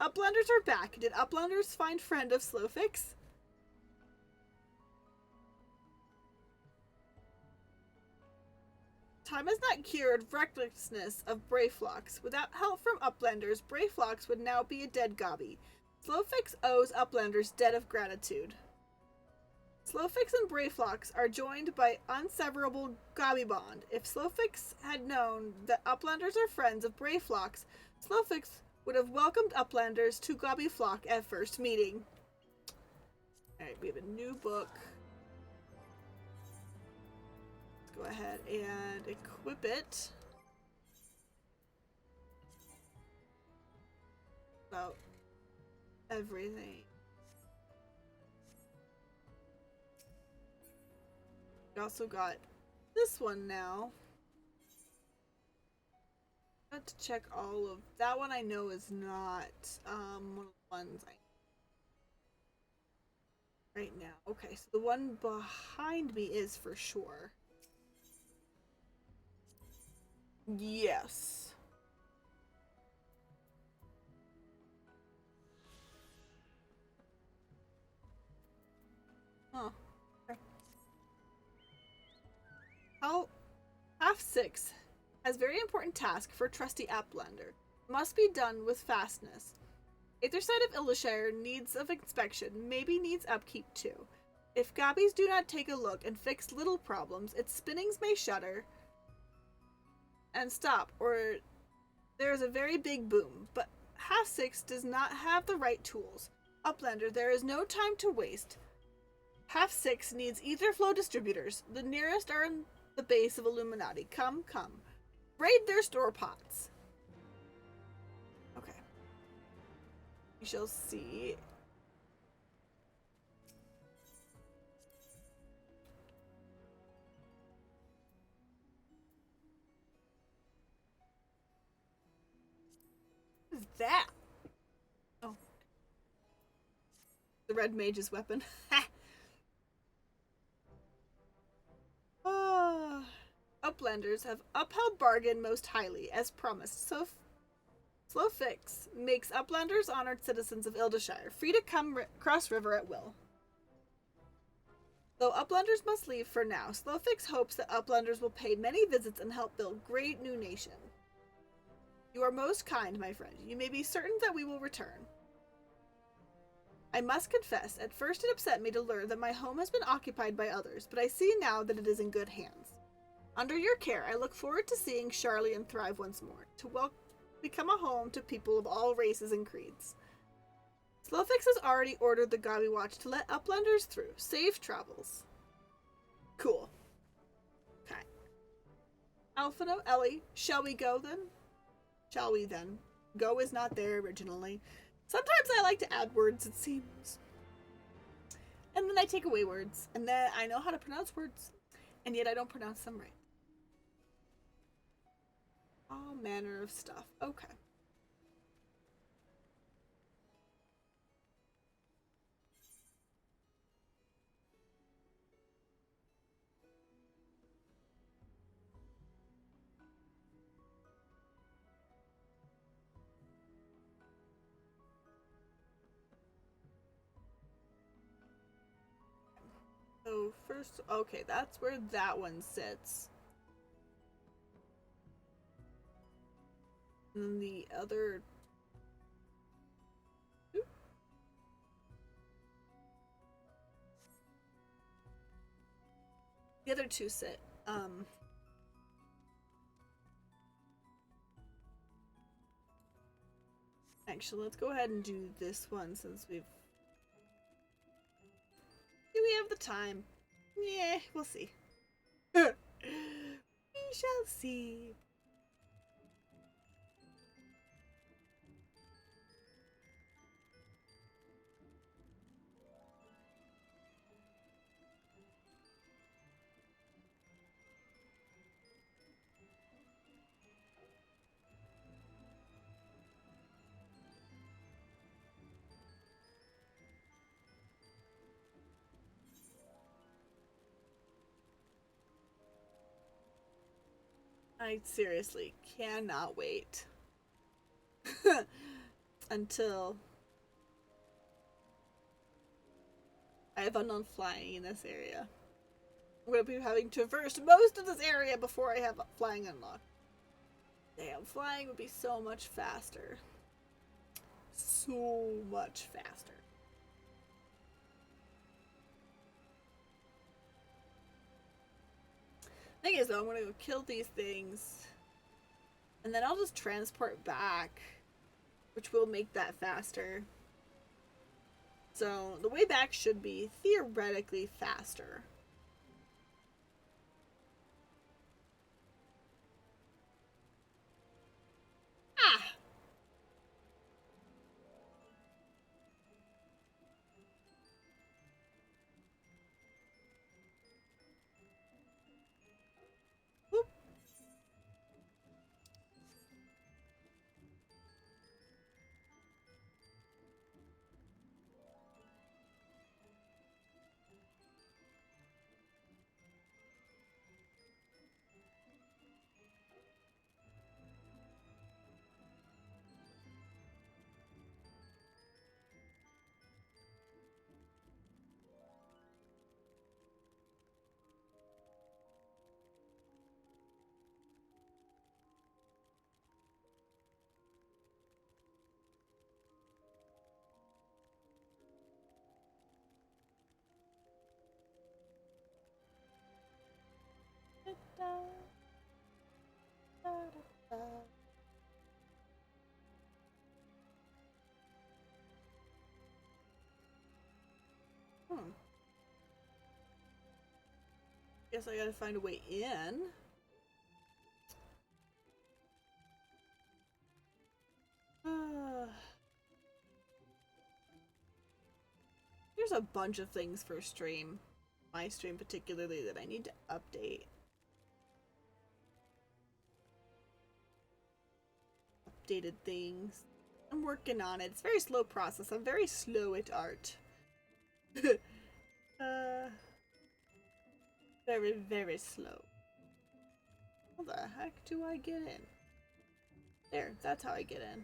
Uplanders are back. Did Uplanders find friend of Slowfix? Time has not cured recklessness of Brayflox. Without help from Uplanders, Brayflox would now be a dead gobby. Slowfix owes Uplanders debt of gratitude. Slowfix and Brayflox are joined by unseverable gobby bond. If Slowfix had known that Uplanders are friends of Brayflox, Slowfix would have welcomed Uplanders to Gobby Flock at first meeting. Alright, we have a new book. Go ahead and equip it. About everything. We also got this one now. I have to check all of that one. I know is not one of the ones I right now. Okay, so the one behind me is for sure. Yes. Huh. Okay. Half 6 has very important task for trusty Uplander. Must be done with fastness. Either side of Illushire needs of inspection, maybe needs upkeep too. If Gobbies do not take a look and fix little problems, its spinnings may shudder and stop, or there is a very big boom. But Half 6 does not have the right tools. Uplander, there is no time to waste. Half 6 needs ether flow distributors. The nearest are in the base of Illuminati. Come, come. Raid their store pots. Okay. We shall see. What is that? Oh. The red mage's weapon. Uplanders have upheld bargain most highly, as promised. So Slowfix makes Uplanders honored citizens of Ildushire, free to come cross river at will. Though Uplanders must leave for now, Slowfix hopes that Uplanders will pay many visits and help build great new nation. You are most kind, my friend. You may be certain that we will return. I must confess, at first it upset me to learn that my home has been occupied by others, but I see now that it is in good hands. Under your care, I look forward to seeing Charlian thrive once more, to become a home to people of all races and creeds. Slowfix has already ordered the Gobby Watch to let Uplanders through. Safe travels. Cool. Okay. Alphino, Ellie, shall we go then? Shall we then? Go is not there originally. Sometimes I like to add words, it seems. And then I take away words, and then I know how to pronounce words, and yet I don't pronounce them right. All manner of stuff. Okay. So first, okay, that's where that one sits. And then the other... The other two sit. Actually, let's go ahead and do this one since we've... Do we have the time? Yeah, we'll see. We shall see. I seriously cannot wait until I have unknown flying in this area. I'm going to be having traversed most of this area before I have flying unlocked. Damn, flying would be so much faster. So much faster. Thing is though, I'm going to go kill these things. And then I'll just transport back, which will make that faster. So the way back should be theoretically faster. Ah! Whoop. Guess I gotta find a way in. There's a bunch of things for stream. My stream particularly that I need to update. Updated things. I'm working on it. It's a very slow process. I'm very slow at art. Very, very slow. How the heck do I get in? There, that's how I get in.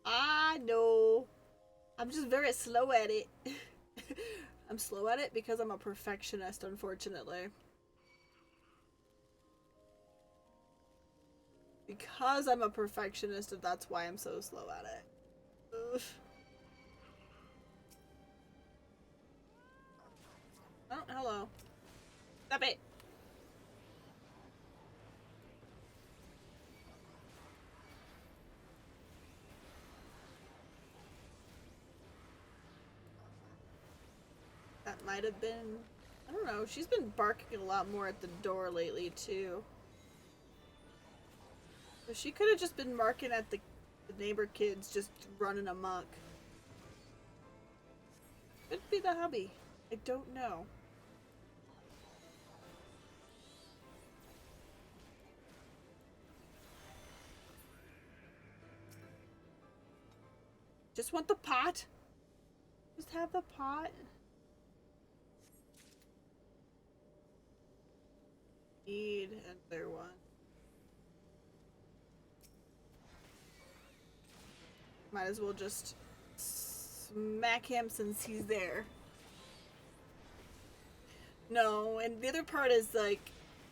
I know. I'm just very slow at it. I'm slow at it because I'm a perfectionist, unfortunately. Because I'm a perfectionist, that's why I'm so slow at it. Ugh. Oh, hello. Stop it! That might have been... I don't know, she's been barking a lot more at the door lately, too. So she could have just been barking at the neighbor kids just running amok. Could be the hubby. I don't know. Just want the pot. Just have the pot. Need another one. Might as well just smack him since he's there. No, and the other part is like,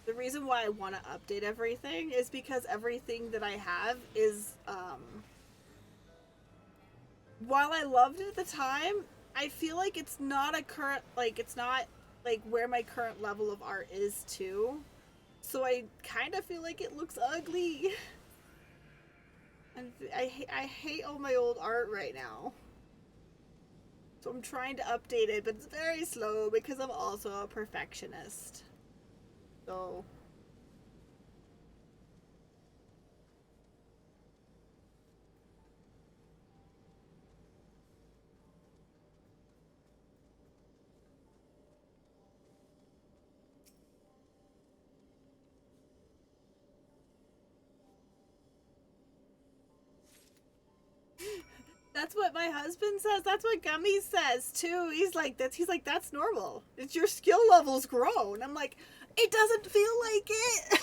the reason why I want to update everything is because everything that I have is, while I loved it at the time, I feel like it's not a current, like, it's not, like, where my current level of art is, too. So I kind of feel like it looks ugly. And I hate all my old art right now. So I'm trying to update it, but it's very slow because I'm also a perfectionist. So... That's what my husband says. That's what Gummy says too. He's like, that's normal. It's your skill level's grown. I'm like, it doesn't feel like it.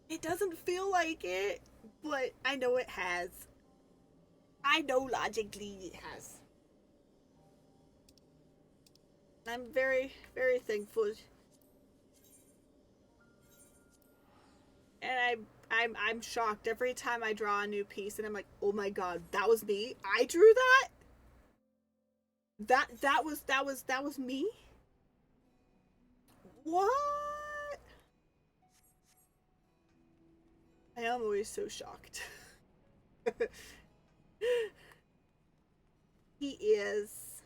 It doesn't feel like it, but I know it has. I know logically it has. I'm very, very thankful. And I'm shocked every time I draw a new piece, and I'm like, oh my god, that was me. I drew that. That was me. What? I am always so shocked. He is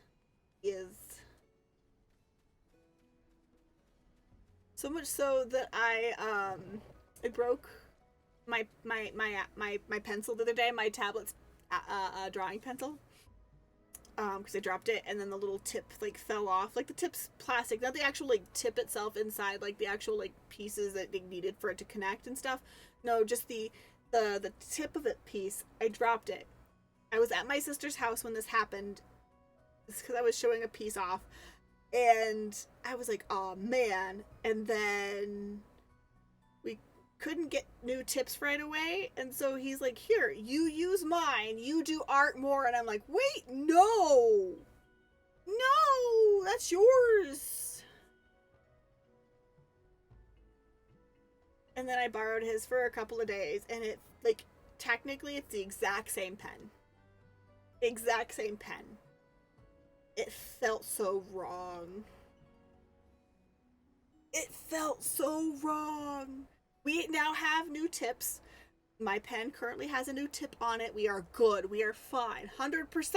so much so that I broke my pencil the other day, my tablet's drawing pencil, because I dropped it, and then the little tip like fell off. Like the tip's plastic, not the actual like tip itself inside, like the actual like pieces that they needed for it to connect and stuff. No, just the tip of it piece. I dropped it. I was at my sister's house when this happened. It's because I was showing a piece off, and I was like, oh man. And then we couldn't get new tips right away, and so he's like, here, you use mine, you do art more. And I'm like, wait, no, that's yours. And then I borrowed his for a couple of days, and it, like, technically it's the exact same pen. It felt so wrong. We now have new tips. My pen currently has a new tip on it. We are good. We are fine. 100%.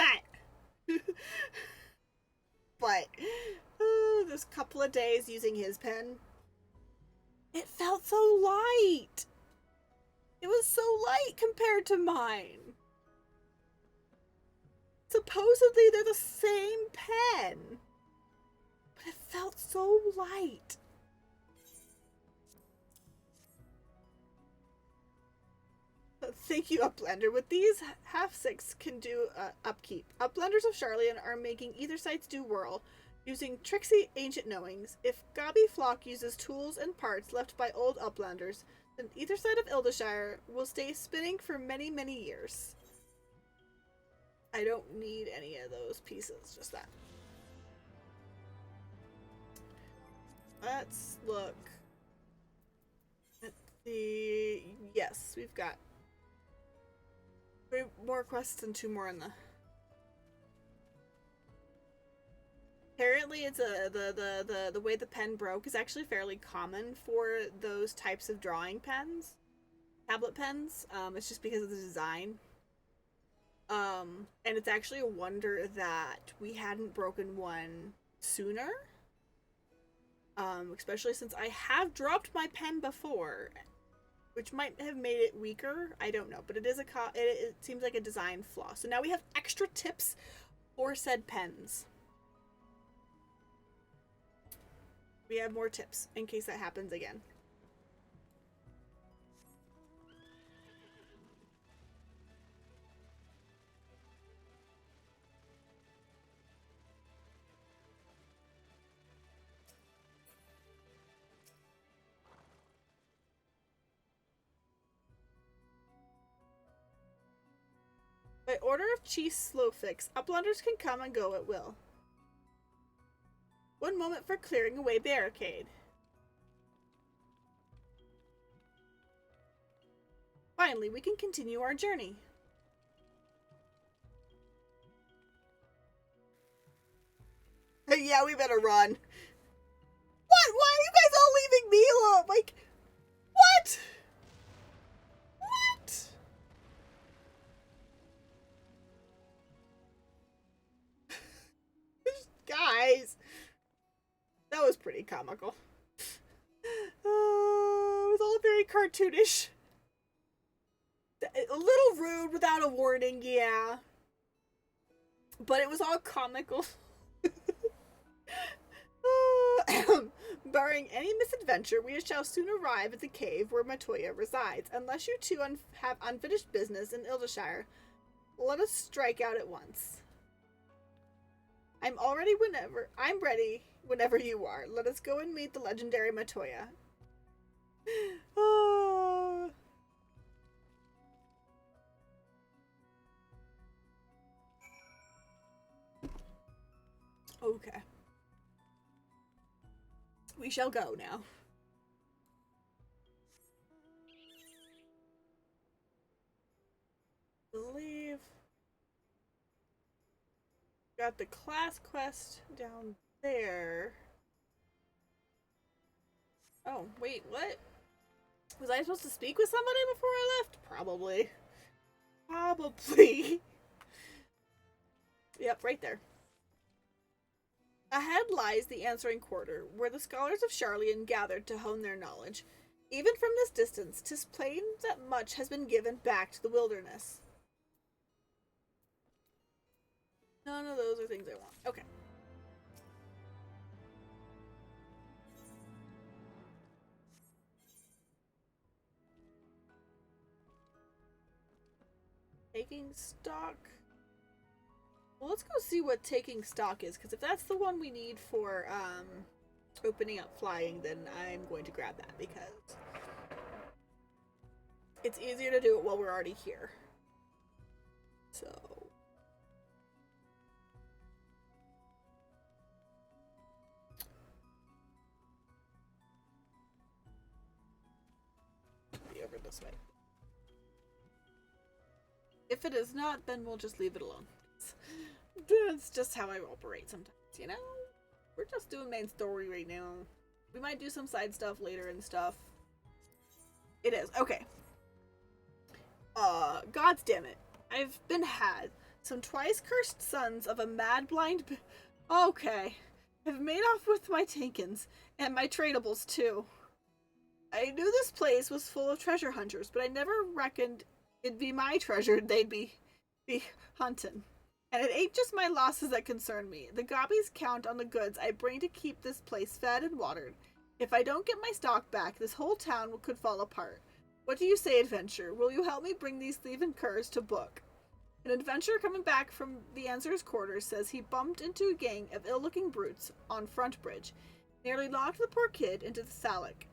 But this couple of days using his pen, it felt so light. It was so light compared to mine. Supposedly they're the same pen, but it felt so light. Thank you, Upblender. With these, half-six can do upkeep. Upblenders of Charlian are making either sites do whirl, using tricksy ancient knowings. If Gabi Flock uses tools and parts left by old Uplanders, then either side of Ildershire will stay spinning for many, many years. I don't need any of those pieces, just that. Let's look at the... Yes, we've got 3 more quests and 2 more in the... Apparently it's the way the pen broke is actually fairly common for those types of drawing pens. Tablet pens. It's just because of the design. And it's actually a wonder that we hadn't broken one sooner. Especially since I have dropped my pen before, which might have made it weaker. I don't know, but it is it seems like a design flaw. So now we have extra tips for said pens. We have more tips in case that happens again. By order of Chief Slowfix, Uplanders can come and go at will. 1 moment for clearing away barricade. Finally, we can continue our journey. Yeah, we better run. What? Why are you guys all leaving me alone? Like, what? What? Guys, that was pretty comical. It was all very cartoonish. A little rude without a warning, yeah. But it was all comical. Barring any misadventure, we shall soon arrive at the cave where Matoya resides. Unless you two have unfinished business in Ildershire, Let us strike out at once. I'm ready whenever you are. Let us go and meet the legendary Matoya. Oh. Okay. We shall go now. Believe. Got the class quest down there. Oh, wait, what? Was I supposed to speak with somebody before I left? Probably. Probably. Yep, right there. Ahead lies the answering quarter, where the scholars of Sharlayan gathered to hone their knowledge. Even from this distance, 'tis plain that much has been given back to the wilderness. None of those are things I want. Okay. Taking stock. Well, let's go see what taking stock is, because if that's the one we need for opening up flying, then I'm going to grab that, because it's easier to do it while we're already here. So... be over this way. If it is not, then we'll just leave it alone. It's just how I operate sometimes, you know? We're just doing main story right now. We might do some side stuff later and stuff. It is. Okay. God damn it. I've been had. Some twice cursed sons of a mad blind okay. I've made off with my Tankins. And my tradables, too. I knew this place was full of treasure hunters, but I never reckoned it'd be my treasure they'd be hunting. And it ain't just my losses that concern me. The gobbies count on the goods I bring to keep this place fed and watered. If I don't get my stock back, this whole town could fall apart. What do you say, adventure? Will you help me bring these thieving curs to book? An adventurer coming back from the Answer's quarters says he bumped into a gang of ill-looking brutes on Front Bridge. Nearly locked the poor kid into the Salic.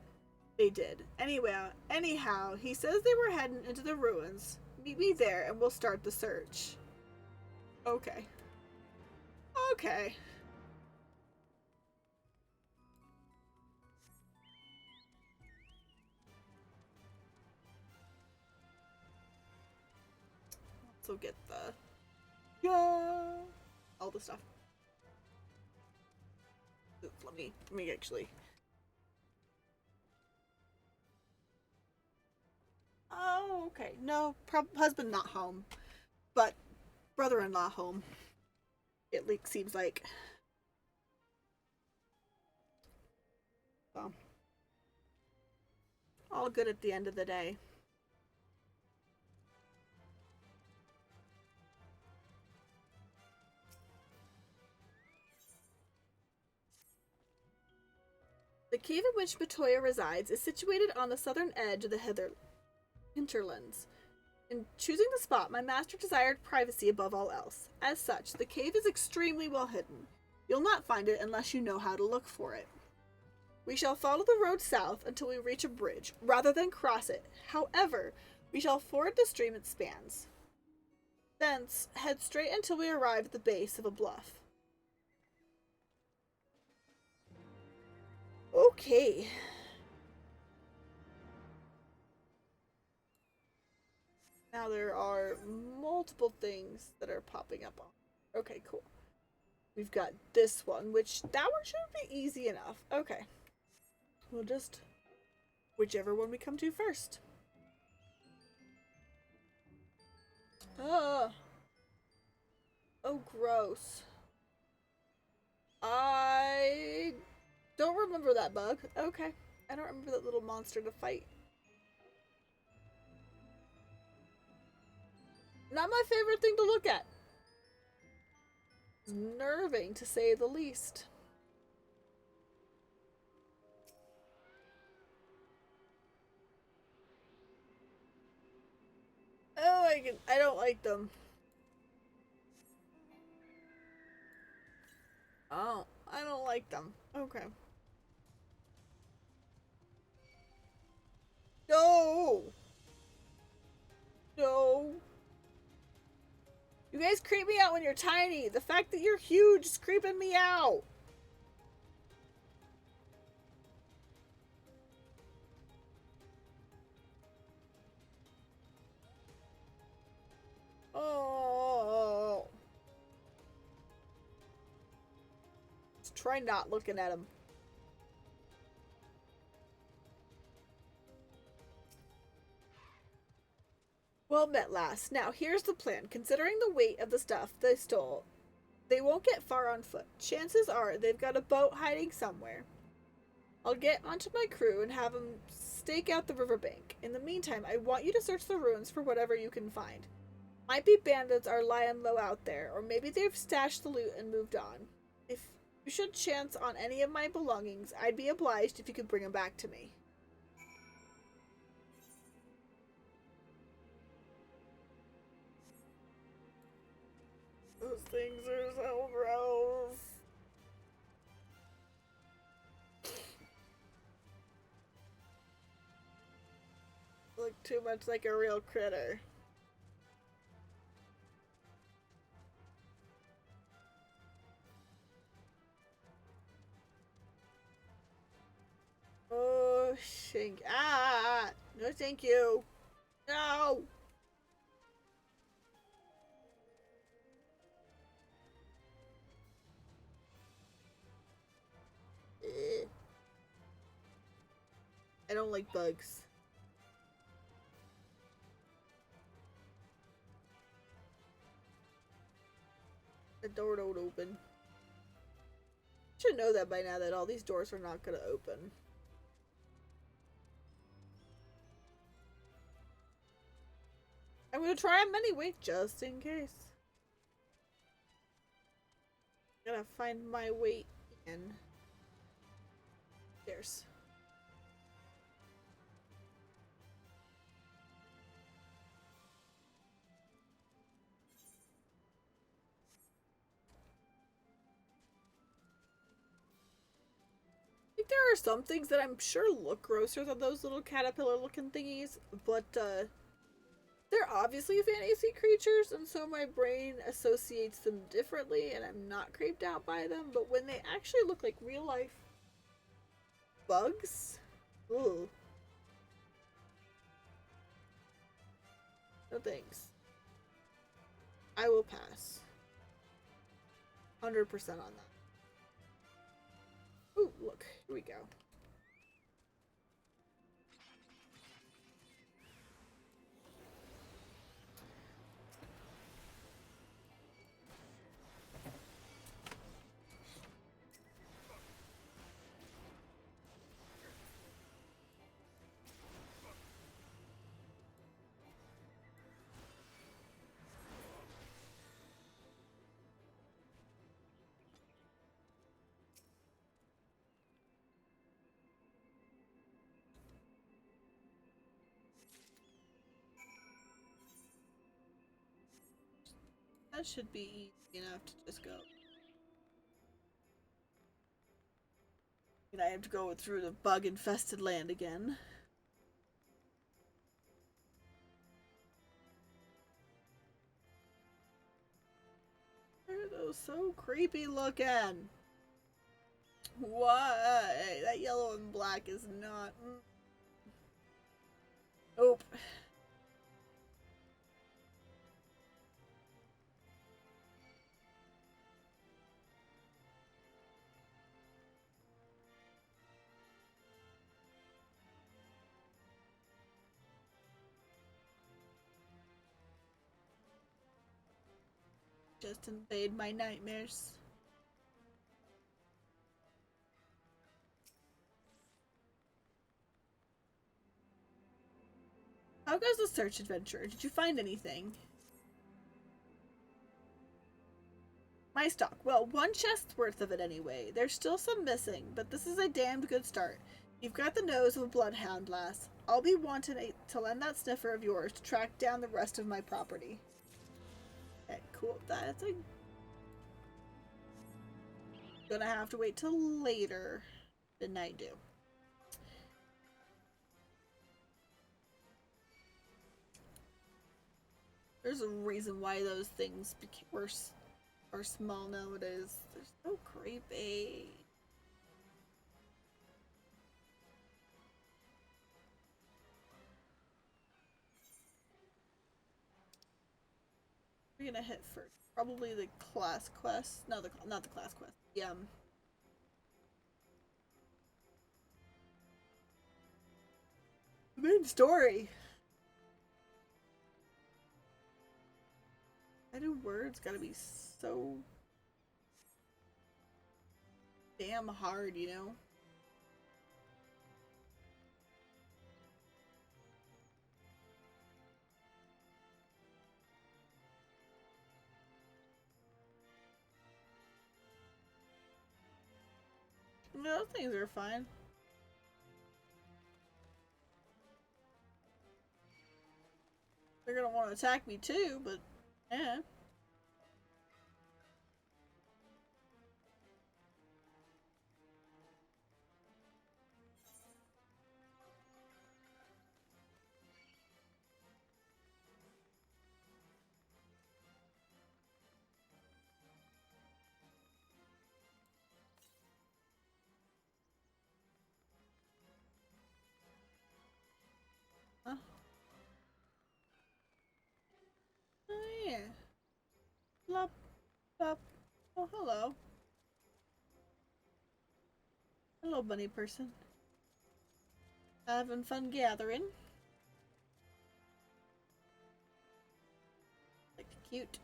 They did. Anyhow, he says they were heading into the ruins. Meet me there and we'll start the search. Okay. Okay. So get the all the stuff. Let me actually. Oh, okay. No, husband not home, but brother-in-law home. It seems like. So, all good at the end of the day. The cave in which Matoya resides is situated on the southern edge of the hinterlands. In choosing the spot, my master desired privacy above all else. As such, the cave is extremely well hidden. You'll not find it unless you know how to look for it. We shall follow the road south until we reach a bridge, rather than cross it. However, we shall ford the stream it spans. Thence, head straight until we arrive at the base of a bluff. Okay. Now there are multiple things that are popping up on. Okay, cool. We've got this one, which that one should be easy enough. Okay. We'll just whichever one we come to first. Oh, gross. I don't remember that bug. Okay. I don't remember that little monster to fight. Not my favorite thing to look at. It's nerving, to say the least. Oh, I don't like them. Oh, I don't like them. Okay. No! No! You guys creep me out when you're tiny. The fact that you're huge is creeping me out. Oh. Let's try not looking at him. Well met, lass. Now, here's the plan. Considering the weight of the stuff they stole, they won't get far on foot. Chances are they've got a boat hiding somewhere. I'll get onto my crew and have them stake out the riverbank. In the meantime, I want you to search the ruins for whatever you can find. Might be bandits are lying low out there, or maybe they've stashed the loot and moved on. If you should chance on any of my belongings, I'd be obliged if you could bring them back to me. Those things are so gross. Look too much like a real critter. Oh, shink. Ah! No, thank you. No! Eh. I don't like bugs. The door don't open. Should know that by now that all these doors are not gonna open. I'm gonna try them anyway, just in case. Gotta find my way in. There's. I think there are some things that I'm sure look grosser than those little caterpillar looking thingies, but they're obviously fantasy creatures, and so my brain associates them differently, and I'm not creeped out by them, but when they actually look like real life bugs, ooh. No thanks. I will pass. 100% on that. Ooh, look, here we go. That should be easy enough to just go. And I have to go through the bug-infested land again. They're those so creepy looking. Why? That yellow and black is not. Nope. Just invade my nightmares. How goes the search adventure? Did you find anything? My stock. Well, one chest's worth of it anyway. There's still some missing, but this is a damned good start. You've got the nose of a bloodhound, lass. I'll be wanting to lend that sniffer of yours to track down the rest of my property. Okay, cool. That's a... Gonna have to wait till later than I do. There's a reason why those things are small nowadays. They're so creepy. We're gonna hit first. Probably the class quest. No, not the class quest. The main story. I know words gotta be so damn hard, you know? No, things are fine. They're gonna want to attack me too, but eh. Huh? Oh yeah. Blop, blop. Oh, hello. Hello, bunny person. Having fun gathering. Like cute.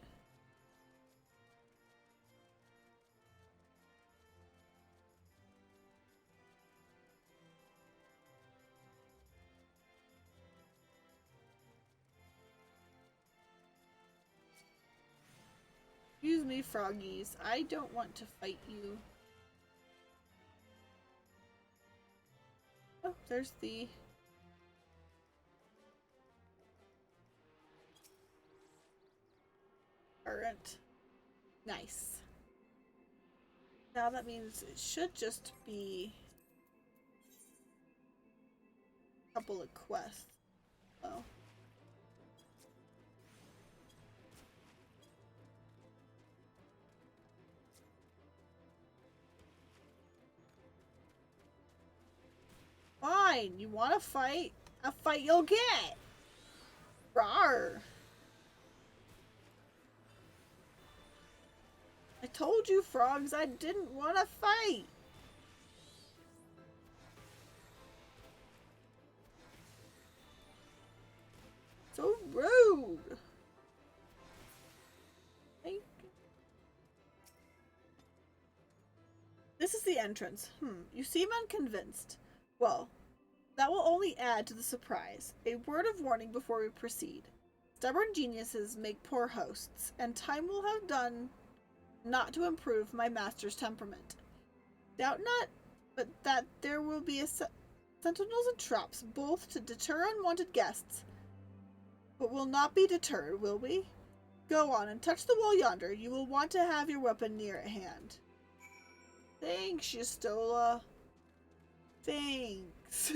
Excuse me, froggies. I don't want to fight you. Oh, there's the... current. Nice. Now that means it should just be a couple of quests. Oh. Fine, you want to fight? A fight you'll get! Rawr! I told you, frogs, I didn't want to fight! So rude! This is the entrance. You seem unconvinced. Well, that will only add to the surprise. A word of warning before we proceed. Stubborn geniuses make poor hosts, and time will have done not to improve my master's temperament. Doubt not, but that there will be sentinels and traps, both to deter unwanted guests. But we'll not be deterred, will we? Go on and touch the wall yonder. You will want to have your weapon near at hand. Thanks, Yistola. Thanks.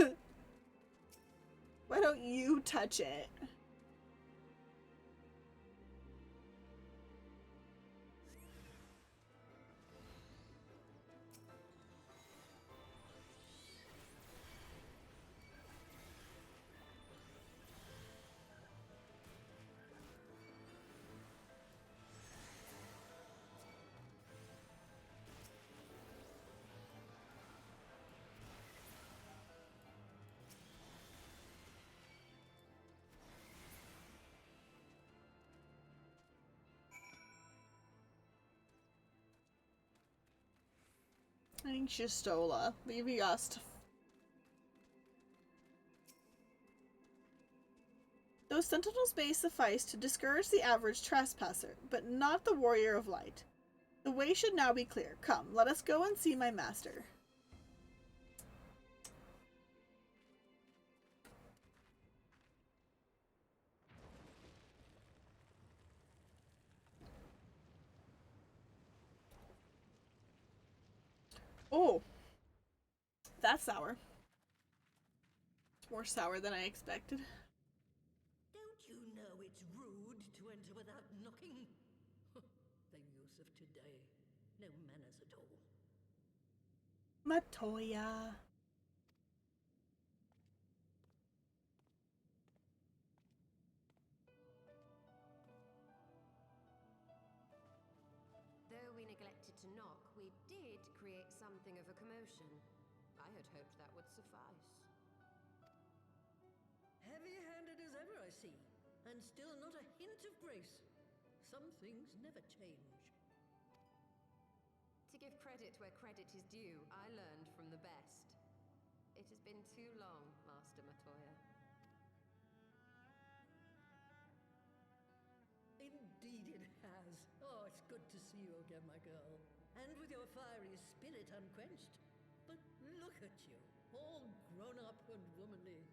Why don't you touch it? Thanks, Yistola. Leaving us to... Those sentinels may suffice to discourage the average trespasser, but not the warrior of light. The way should now be clear. Come, let us go and see my master. Oh, that's sour. It's more sour than I expected. Don't you know it's rude to enter without knocking? The youth of today. No manners at all. Matoya. Though we neglected to knock, we did create something of a commotion. I had hoped that would suffice. Heavy-handed as ever, I see. And still not a hint of grace. Some things never change. To give credit where credit is due, I learned from the best. It has been too long, Master Matoya. Indeed it has. Oh, it's good to see you again, my girl. And with your fiery spirit unquenched. But look at you, all grown up and womanly.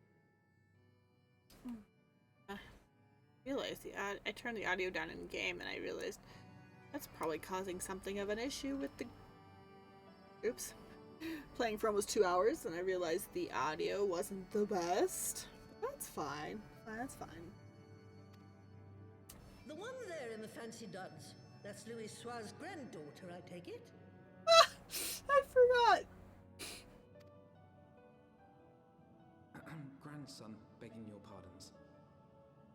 I turned the audio down in game and I realized that's probably causing something of an issue with the... Oops. Playing for almost 2 hours and I realized the audio wasn't the best. But that's fine. That's fine. The one there in the fancy duds. That's Heavensward's granddaughter, I take it? I forgot. Grandson, begging your pardons.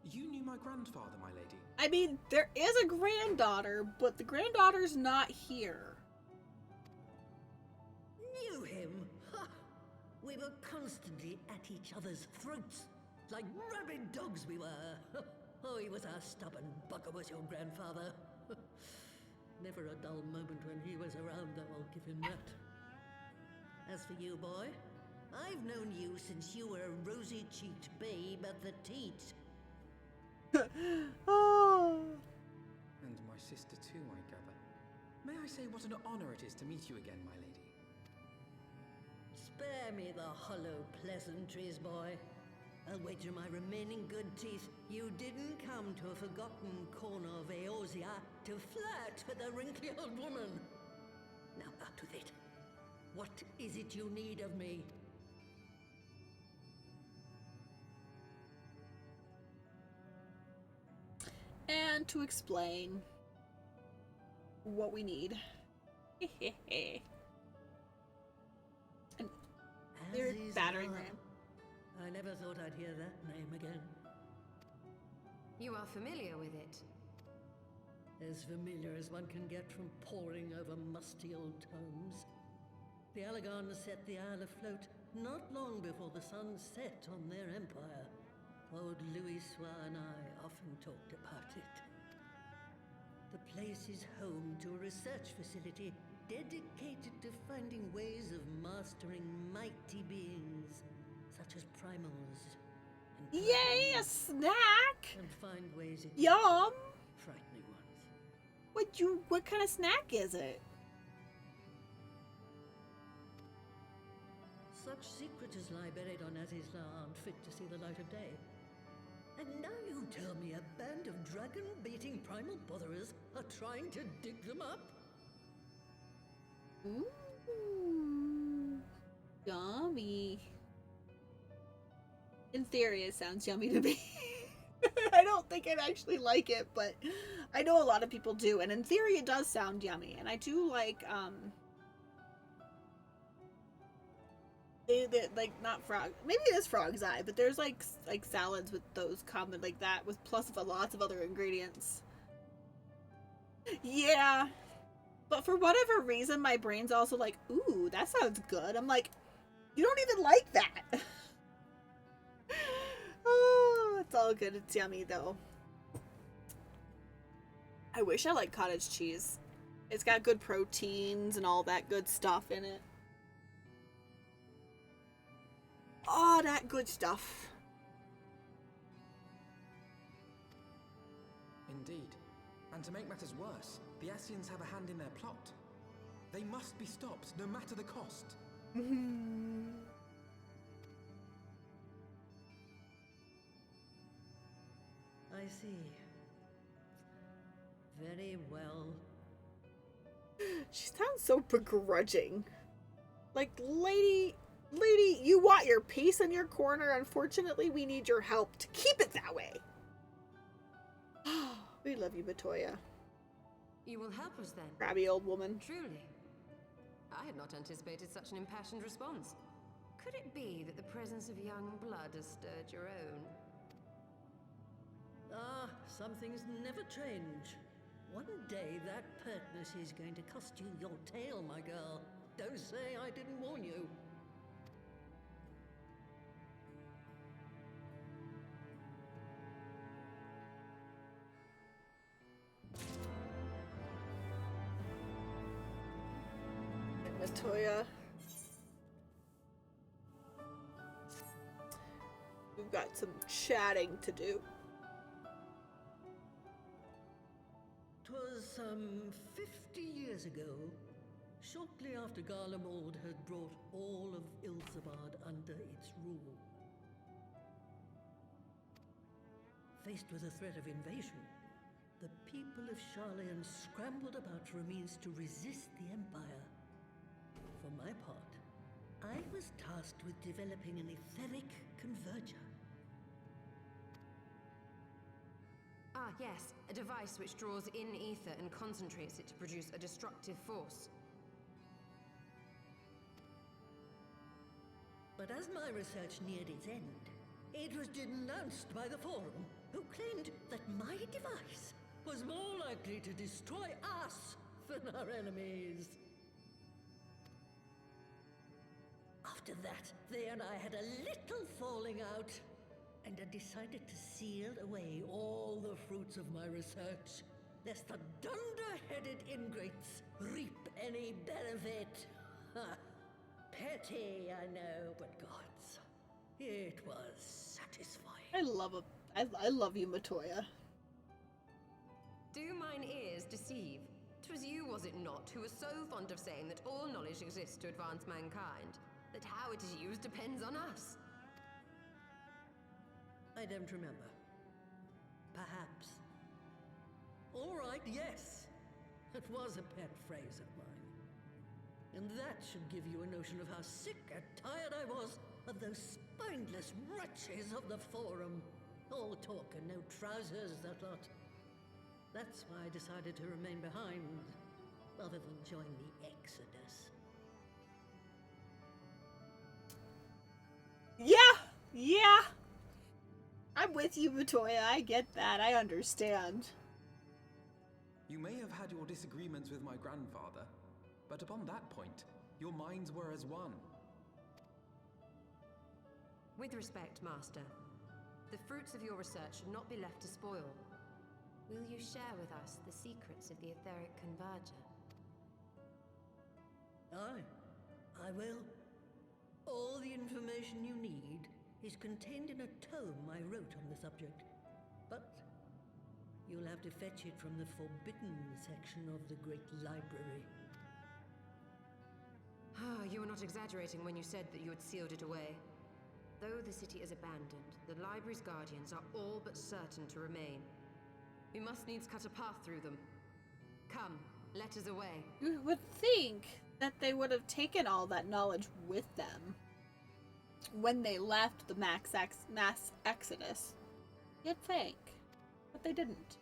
You knew my grandfather, my lady. I mean, there is a granddaughter, but the granddaughter's not here. Knew him? Ha! We were constantly at each other's throats. Like rabid dogs we were. Oh, he was a stubborn bugger, was your grandfather. Never a dull moment when he was around, though, I'll give him that. As for you, boy, I've known you since you were a rosy-cheeked babe at the teat. Oh. And my sister too, I gather. May I say what an honor it is to meet you again, my lady? Spare me the hollow pleasantries, boy. I'll wager my remaining good teeth you didn't come to a forgotten corner of Eorzea to flirt with a wrinkly old woman. Now out with it. What is it you need of me? And to explain what we need. And they're battering ram. I never thought I'd hear that name again. You are familiar with it. As familiar as one can get from poring over musty old tomes. The Allagans set the Isle afloat not long before the sun set on their empire. Old Heavensward and I often talked about it. The place is home to a research facility dedicated to finding ways of mastering mighty beings, such as primals. And Yay, a snack! and find ways it Yum! frightening ones. What kind of snack is it? Such secrets lie buried on Azizla aren't fit to see the light of day. And now you tell me a band of dragon-baiting primal botherers are trying to dig them up? Ooh, yummy. In theory, it sounds yummy to me. I don't think I'd actually like it, but I know a lot of people do, and in theory, it does sound yummy. And I do like, they like not frog. Maybe it is frog's eye, but there's like salads with those common like that with plus of lots of other ingredients. Yeah. But for whatever reason, my brain's also like, ooh, that sounds good. I'm like, you don't even like that. Oh, it's all good. It's yummy, though. I wish I liked cottage cheese. It's got good proteins and all that good stuff in it. Oh, that good stuff. Indeed. And to make matters worse, the Ascians have a hand in their plot. They must be stopped, no matter the cost. I see. Very well. She sounds so begrudging. Like, lady, you want your peace in your corner. Unfortunately, we need your help to keep it that way. We love you, Batoya. You will help us then? Crabby old woman. Truly. I had not anticipated such an impassioned response. Could it be that the presence of young blood has stirred your own? Ah, some things never change. One day that pertness is going to cost you your tail, my girl. Don't say I didn't warn you. Batoya. We've got some chatting to do. 'Twas 50 years ago, shortly after Garlemald had brought all of Ilsabard under its rule. Faced with a threat of invasion, the people of Sharlayan scrambled about for a means to resist the Empire. For my part, I was tasked with developing an etheric converger. Ah, yes. A device which draws in ether and concentrates it to produce a destructive force. But as my research neared its end, it was denounced by the Forum, who claimed that my device was more likely to destroy us than our enemies. After that, they and I had a little falling out, and I decided to seal away all the fruits of my research, lest the dunder-headed ingrates reap any benefit. Ha! Petty, I know, but gods, it was satisfying. I love you, Matoya. Do mine ears deceive? 'Twas you, was it not, who was so fond of saying that all knowledge exists to advance mankind, that how it is used depends on us? I don't remember. Perhaps. All right, yes. It was a pet phrase of mine. And that should give you a notion of how sick and tired I was of those spineless wretches of the Forum. All talk and no trousers, that lot. That's why I decided to remain behind, rather than join the Exodus. Yeah. I'm with you, Matoya. I get that. I understand. You may have had your disagreements with my grandfather, but upon that point, your minds were as one. With respect, Master, the fruits of your research should not be left to spoil. Will you share with us the secrets of the etheric converger? Aye, I will. All the information you need is contained in a tome I wrote on the subject. But you'll have to fetch it from the forbidden section of the Great Library. Ah, you were not exaggerating when you said that you had sealed it away. Though the city is abandoned, the library's guardians are all but certain to remain. We must needs cut a path through them. Come, let us away. You would think that they would have taken all that knowledge with them when they left the mass exodus. You'd think. But they didn't.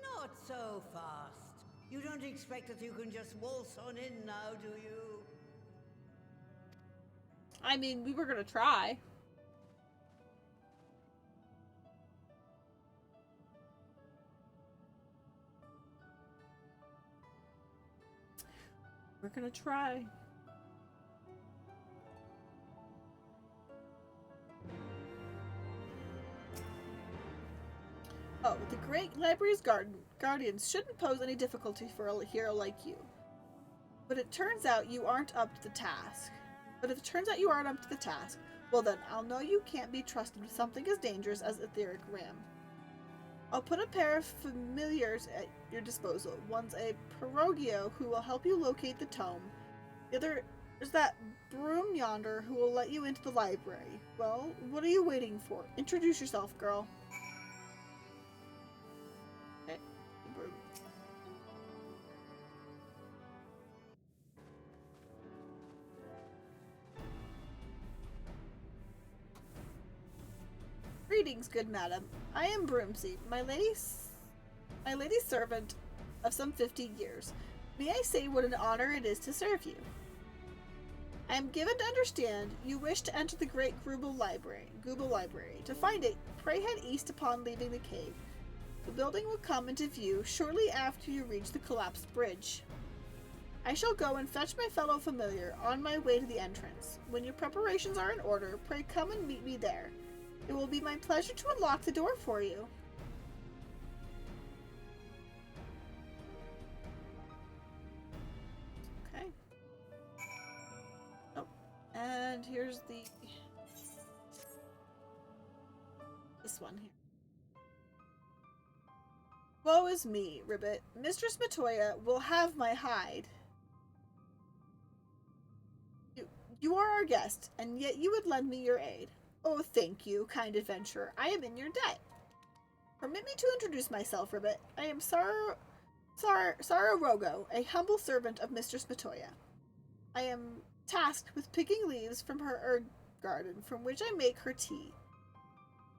Not so fast. You don't expect that you can just waltz on in now, do you? I mean, we were gonna try. We're gonna try. Oh, the Great Library's guardians shouldn't pose any difficulty for a hero like you. But it turns out you aren't up to the task. Well then, I'll know you can't be trusted with something as dangerous as Etheric Ram. I'll put a pair of familiars at your disposal. One's a Perogio who will help you locate the tome. The other is that broom yonder who will let you into the library. Well, what are you waiting for? Introduce yourself, girl. Okay, the broom. Greetings, good madam. I am Broomsy, my lady's servant of some 50 years. May I say what an honor it is to serve you? I am given to understand you wish to enter the great Google Library. To find it, pray head east upon leaving the cave. The building will come into view shortly after you reach the collapsed bridge. I shall go and fetch my fellow familiar on my way to the entrance. When your preparations are in order, pray come and meet me there. It will be my pleasure to unlock the door for you. Okay. Oh, and here's this one here. Woe is me, Ribbit. Mistress Matoya will have my hide. You are our guest, and yet you would lend me your aid. Oh, thank you, kind adventurer. I am in your debt. Permit me to introduce myself, Ribbit. I am Sararogo, a humble servant of Mistress Matoya. I am tasked with picking leaves from her herb garden, from which I make her tea.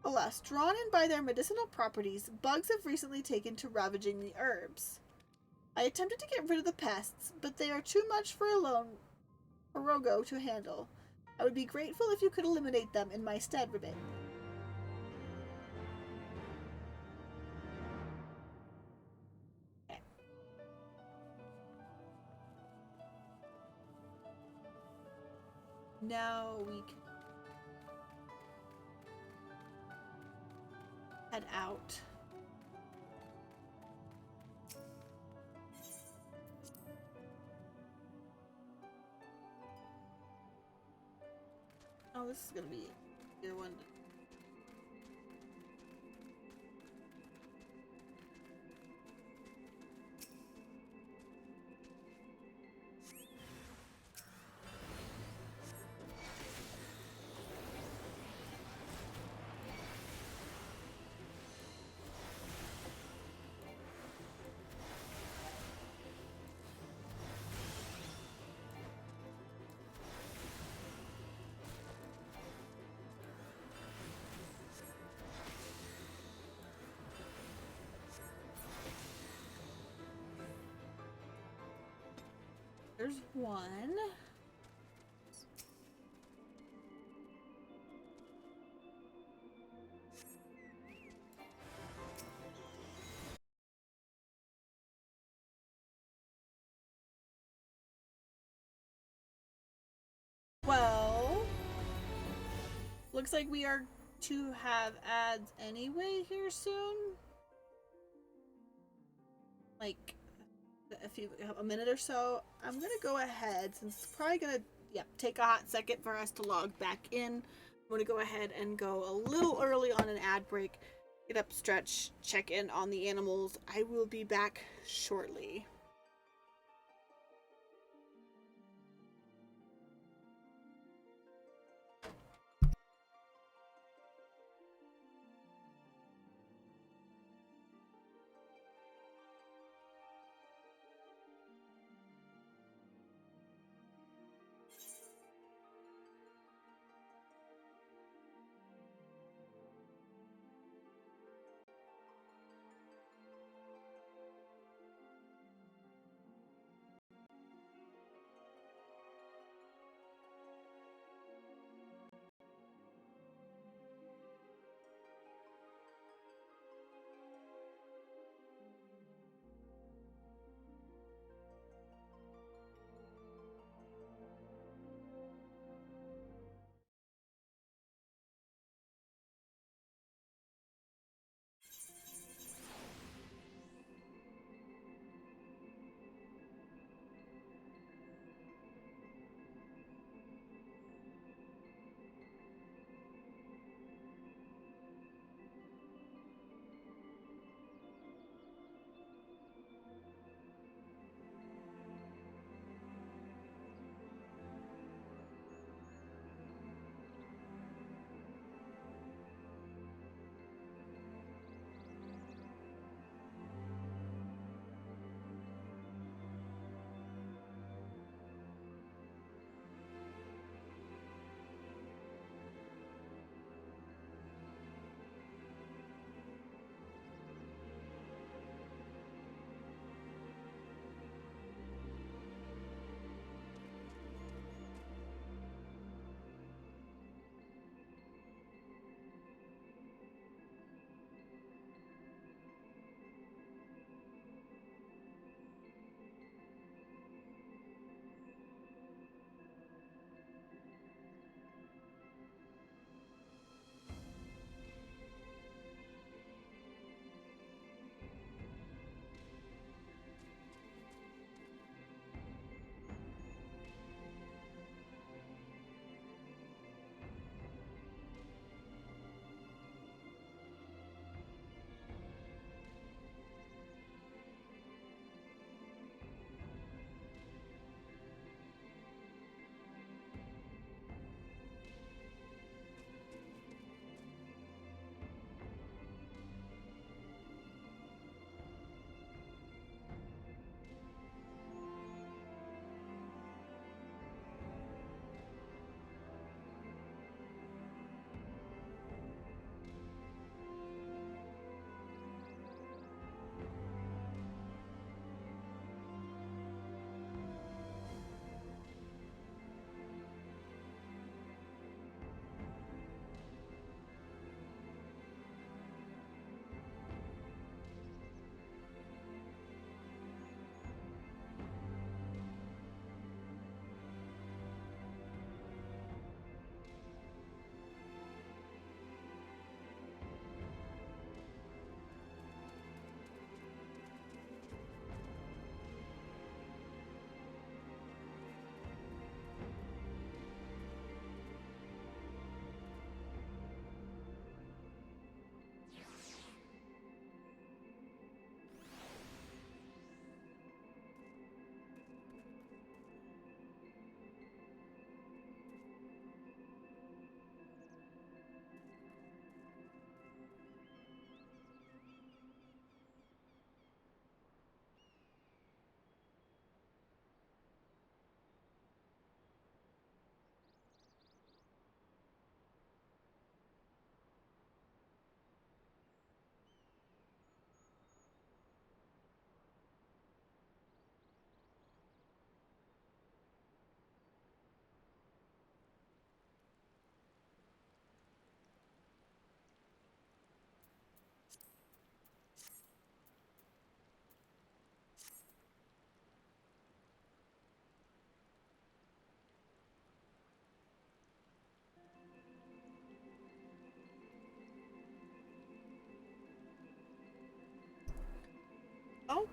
Alas, drawn in by their medicinal properties, bugs have recently taken to ravaging the herbs. I attempted to get rid of the pests, but they are too much for Rogo to handle. I would be grateful if you could eliminate them in my stead, Ribbit. Okay. Now we can head out. Oh, this is gonna be a good one. There's one. Well, looks like we are to have ads anyway here soon. Like a minute or so. I'm gonna go ahead, since it's probably gonna take a hot second for us to log back in. I'm gonna go ahead and go a little early on an ad break, get up, stretch, check in on the animals. I will be back shortly.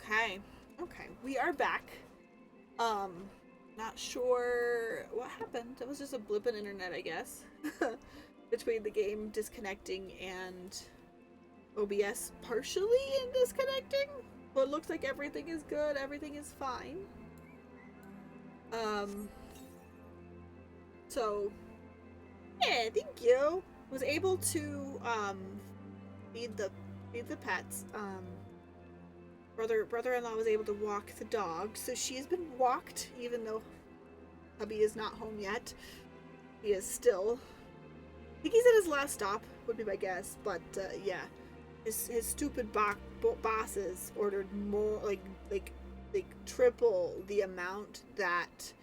Okay. Okay. We are back. Not sure what happened. It was just a blip in internet, I guess. Between the game disconnecting and OBS partially disconnecting. But it looks like everything is good. Everything is fine. So, yeah, thank you. Was able to, feed the pets. Brother-in-law was able to walk the dog, so she has been walked, even though hubby is not home yet. He is still, I think he's at his last stop, would be my guess, but, yeah. His stupid bosses ordered more, like triple the amount that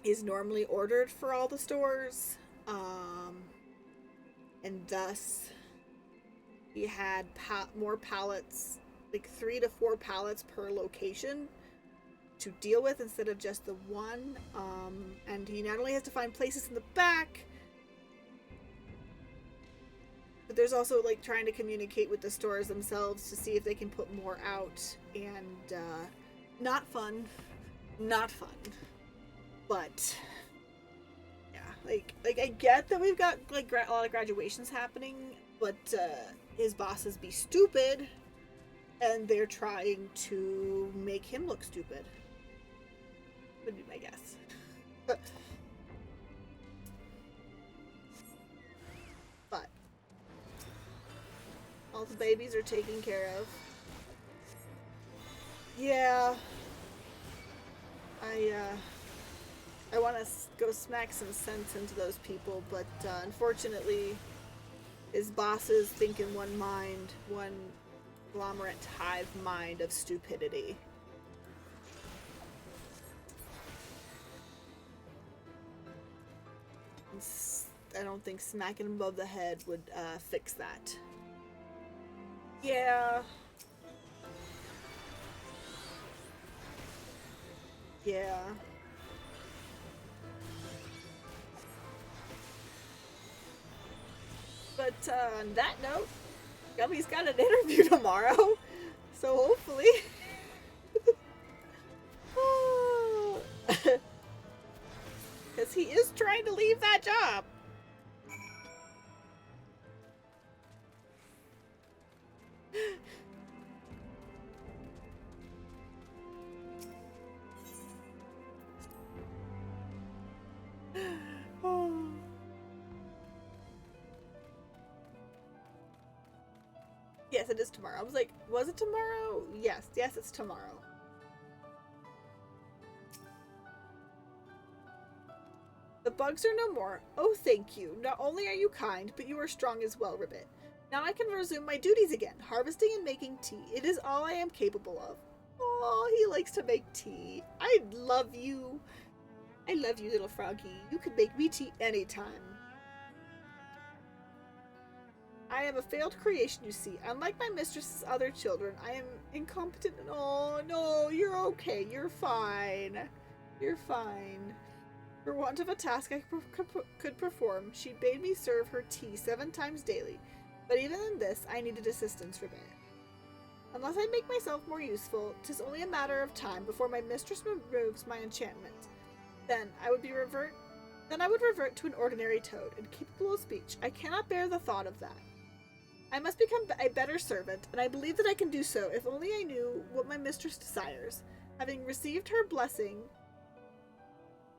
is normally ordered for all the stores, and thus he had more pallets, like 3 to 4 pallets per location to deal with instead of just the one, and he not only has to find places in the back, but there's also like trying to communicate with the stores themselves to see if they can put more out, and not fun, but yeah, like I get that we've got like a lot of graduations happening, but his bosses be stupid, and they're trying to make him look stupid. Would be my guess. But all the babies are taken care of. Yeah. I want to go smack some sense into those people, but unfortunately, his bosses think in one mind, one conglomerate hive mind of stupidity. I don't think smacking him above the head would fix that. Yeah. Yeah. But on that note, Gubby's got an interview tomorrow, so hopefully. Because he is trying to leave that job. Yes, it is tomorrow. I was like, was it tomorrow? Yes, it's tomorrow. The bugs are no more. Oh, thank you. Not only are you kind, but you are strong as well, Ribbit. Now I can resume my duties again, harvesting and making tea. It is all I am capable of. Oh, he likes to make tea. I love you. I love you, little froggy. You can make me tea anytime. I am a failed creation, you see. Unlike my mistress's other children, I am incompetent. Oh, no, you're okay. You're fine. You're fine. For want of a task I could perform, she bade me serve her tea 7 times daily. But even in this, I needed assistance, Rebecca. Unless I make myself more useful, 'tis only a matter of time before my mistress removes my enchantment. Then I would revert to an ordinary toad, incapable of speech. I cannot bear the thought of that. I must become a better servant, and I believe that I can do so if only I knew what my mistress desires. Having received her blessing,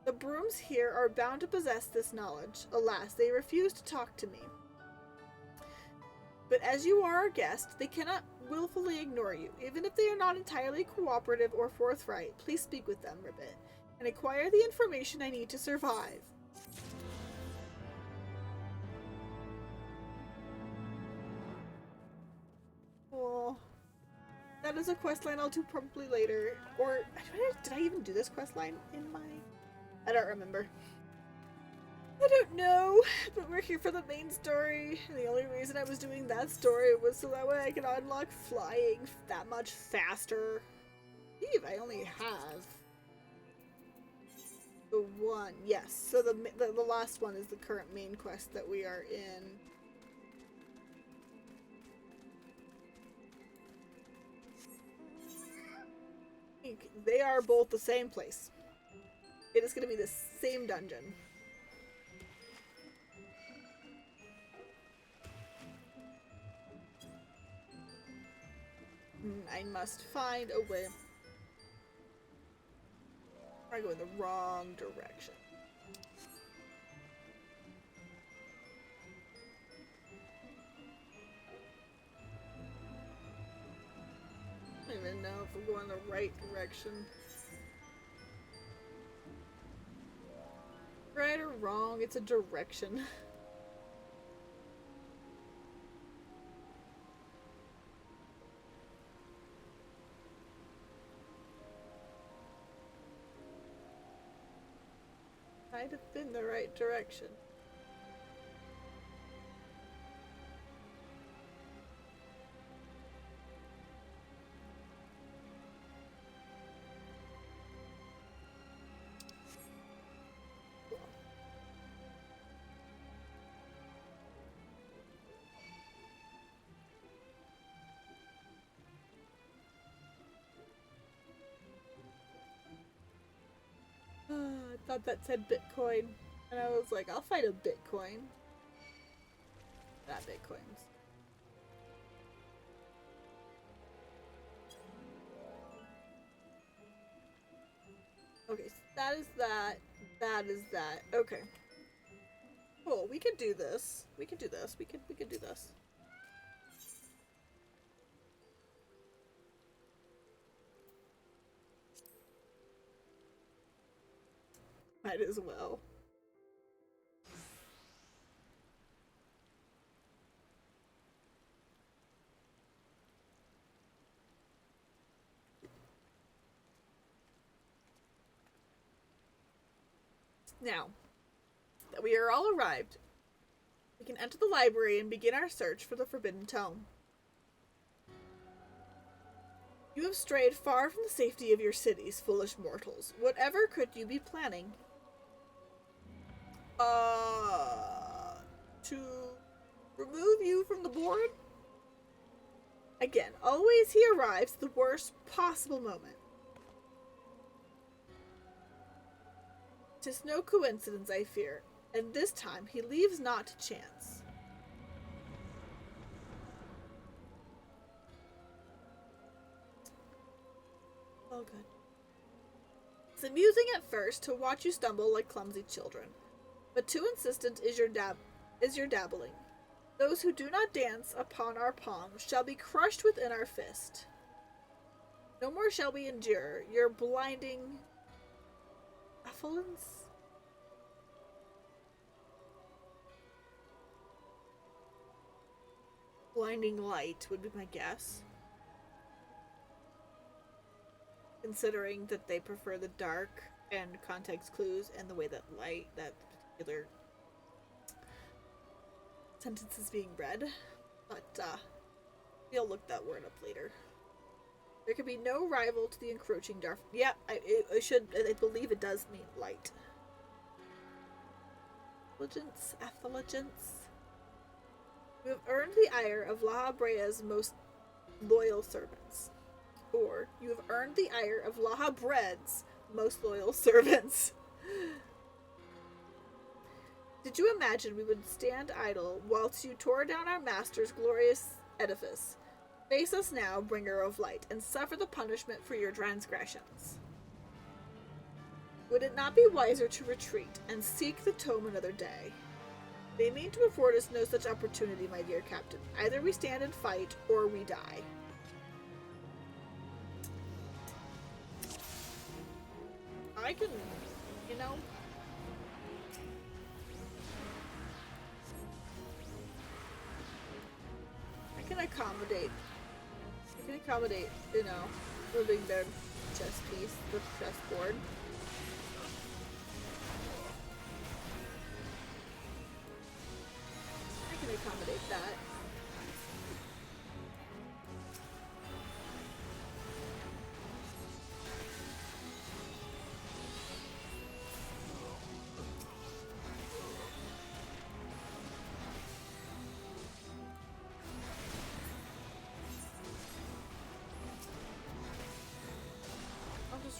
the brooms here are bound to possess this knowledge. Alas, they refuse to talk to me. But as you are our guest, they cannot willfully ignore you. Even if they are not entirely cooperative or forthright, please speak with them, Ribbit, and acquire the information I need to survive. Oh, that is a questline I'll do probably later. Or, did I even do this questline in my... I don't remember. I don't know, but we're here for the main story, and the only reason I was doing that story was so that way I can unlock flying that much faster. Eve, I only have the one. Yes, so the last one is the current main quest that we are in. They are both the same place. It is going to be the same dungeon. I must find a way. I go in the wrong direction. I don't even know if we're going the right direction. Right or wrong, it's a direction. Might have been the right direction. I thought that said Bitcoin, and I was like, I'll find a Bitcoin. Not Bitcoins. Okay, so that is that. That is that. Okay. Cool. We could do this. We could do this. We could do this. Might as well. Now that we are all arrived, we can enter the library and begin our search for the Forbidden Tome. You have strayed far from the safety of your cities, foolish mortals. Whatever could you be planning? To remove you from the board? Again, always he arrives at the worst possible moment. 'Tis no coincidence, I fear, and this time he leaves not to chance. Oh, good. It's amusing at first to watch you stumble like clumsy children, but too insistent is your dabbling. Those who do not dance upon our palms shall be crushed within our fist. No more shall we endure your blinding affluence. Blinding light would be my guess. Considering that they prefer the dark and context clues and the way that that particular sentence is being read. But, we'll look that word up later. There can be no rival to the encroaching dark. Yeah, I believe it does mean light. Effulgence. You have earned the ire of La Brea's most loyal servants. Or, you have earned the ire of La Bread's most loyal servants. Did you imagine we would stand idle whilst you tore down our master's glorious edifice? Face us now, bringer of light, and suffer the punishment for your transgressions. Would it not be wiser to retreat and seek the tome another day? They mean to afford us no such opportunity, my dear captain. Either we stand and fight, or we die. I can, I can accommodate, moving their chess piece, the chessboard. I can accommodate that.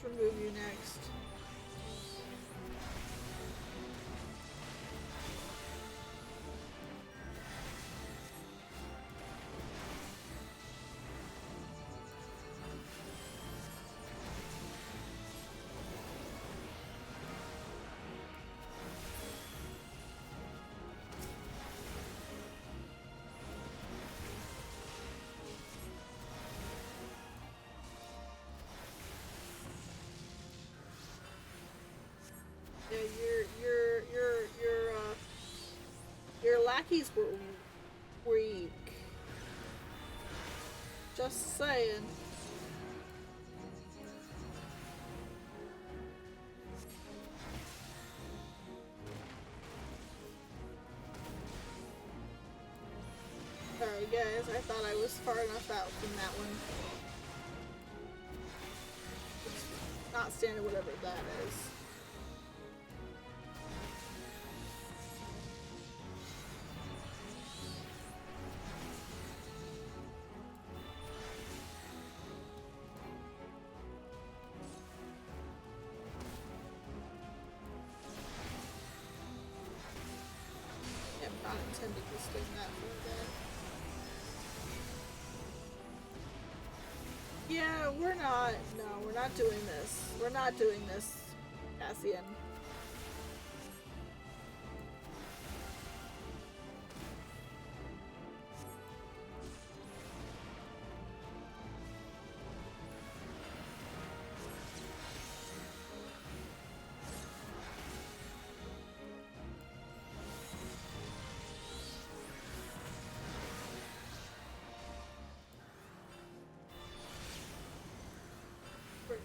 remove you next. Yeah, your lackeys were weak. Just saying. Sorry guys, I thought I was far enough out from that one. Not standing whatever that is. I'm not intending to swing that for that. Yeah, we're not. No, we're not doing this. We're not doing this, Cassian.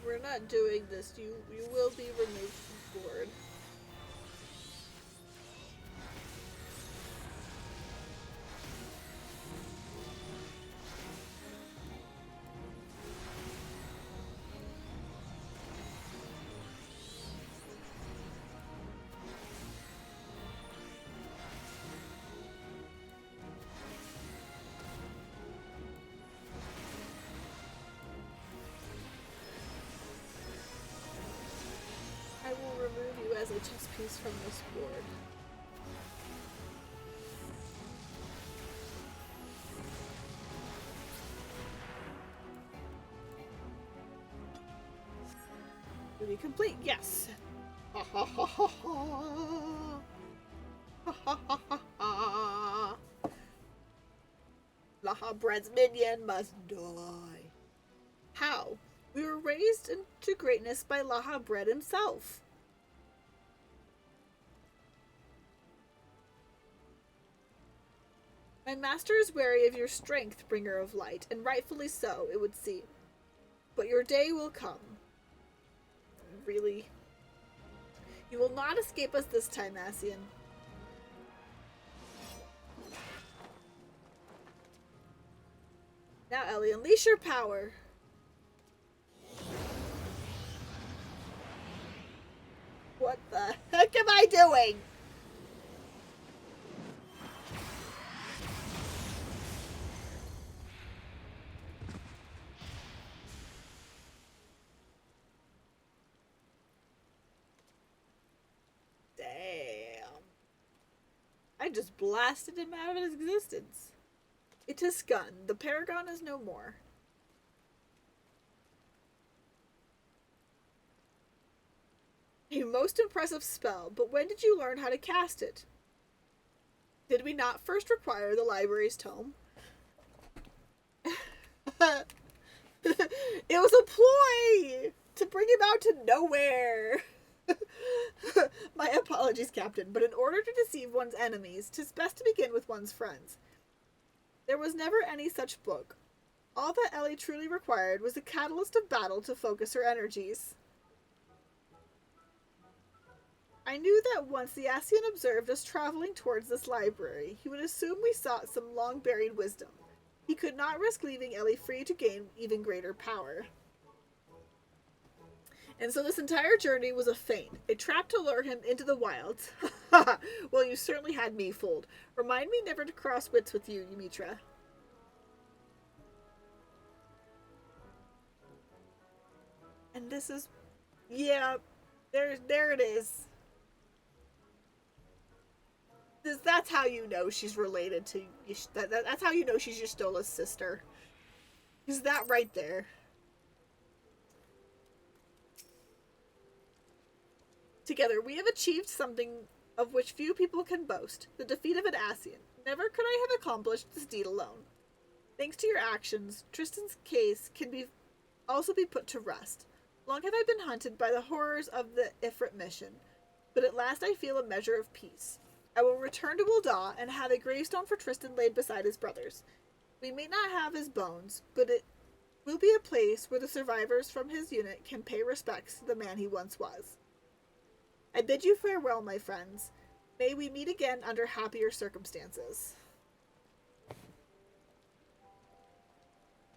We're not doing this. You will be removed from board. I will remove you as a chess piece from this board. Duty complete, yes! Ha ha ha ha ha! Ha ha ha ha ha! Laha Bread's minion must die. How? We were raised into greatness by Laha Bread himself. My master is wary of your strength, bringer of light, and rightfully so, it would seem. But your day will come. Really? You will not escape us this time, Ascian. Now, Ellie, unleash your power. What the heck am I doing? Damn. I just blasted him out of his existence. It is gone. The Paragon is no more. A most impressive spell, but when did you learn how to cast it? Did we not first require the library's tome? It was a ploy to bring him out to nowhere. My apologies, Captain, but in order to deceive one's enemies, 'tis best to begin with one's friends. There was never any such book. All that Ellie truly required was a catalyst of battle to focus her energies. I knew that once the Ascian observed us traveling towards this library, he would assume we sought some long-buried wisdom. He could not risk leaving Ellie free to gain even greater power. And so this entire journey was a feint, a trap to lure him into the wilds. Well, you certainly had me fooled. Remind me never to cross wits with you, Ymitra. And this is Yeah, there it is. That's how you know she's related to. That's how you know she's Ystola's sister. Is that right there? Together, we have achieved something of which few people can boast: the defeat of an Ascian. Never could I have accomplished this deed alone. Thanks to your actions, Tristan's case can also be put to rest. Long have I been hunted by the horrors of the Ifrit mission, but at last I feel a measure of peace. I will return to Ul'dah and have a gravestone for Tristan laid beside his brothers. We may not have his bones, but it will be a place where the survivors from his unit can pay respects to the man he once was. I bid you farewell, my friends. May we meet again under happier circumstances.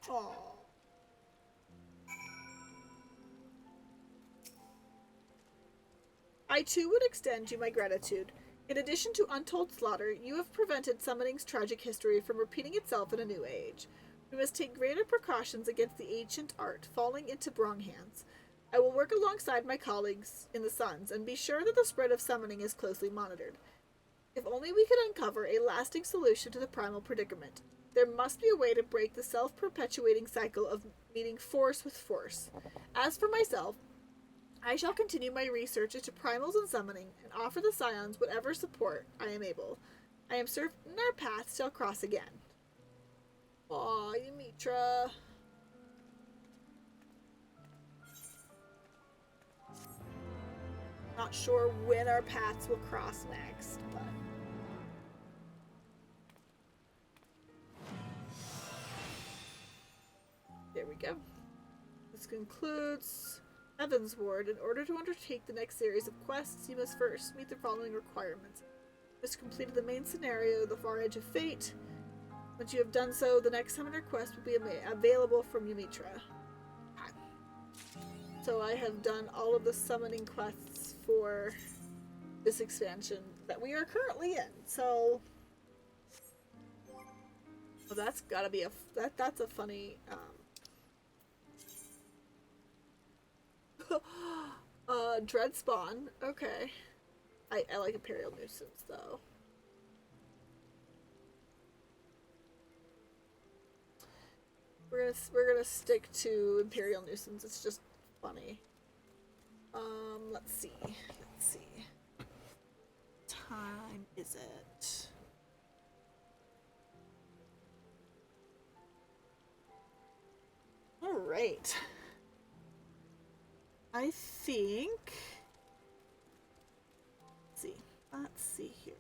Aww. I too would extend you my gratitude. In addition to untold slaughter, you have prevented summoning's tragic history from repeating itself in a new age. We must take greater precautions against the ancient art falling into wrong hands. I will work alongside my colleagues in the Suns and be sure that the spread of summoning is closely monitored. If only we could uncover a lasting solution to the primal predicament. There must be a way to break the self-perpetuating cycle of meeting force with force. As for myself, I shall continue my research into primals and summoning and offer the Scions whatever support I am able. I am certain our paths shall cross again. Aw, Ymitra. Not sure when our paths will cross next, but... There we go. This concludes Heavensward. In order to undertake the next series of quests, you must first meet the following requirements. You must complete the main scenario, the Far Edge of Fate. Once you have done so, the next summoner quest will be available from Ymitra. So I have done all of the summoning quests for this expansion that we are currently in. So well, that's gotta be that's a funny Dread Spawn. Okay. I like Imperial Nuisance though. We're gonna stick to Imperial Nuisance. It's just funny. Let's see. Time is it? All right. I think. Let's see here.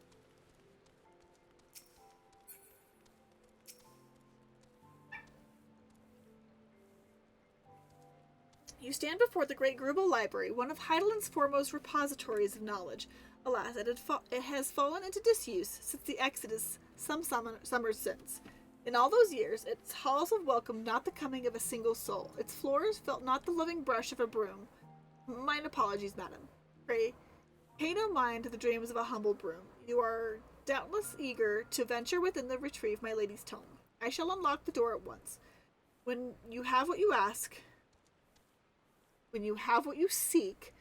You stand before the Great Grubel Library, one of Heideland's foremost repositories of knowledge. Alas, it has fallen into disuse since the Exodus some summers since. In all those years, its halls have welcomed not the coming of a single soul. Its floors felt not the loving brush of a broom. Mine apologies, madam. Pray, pay no mind to the dreams of a humble broom. You are doubtless eager to venture within the retrieve my lady's tome. I shall unlock the door at once. When you have what you ask... When you have what you seek,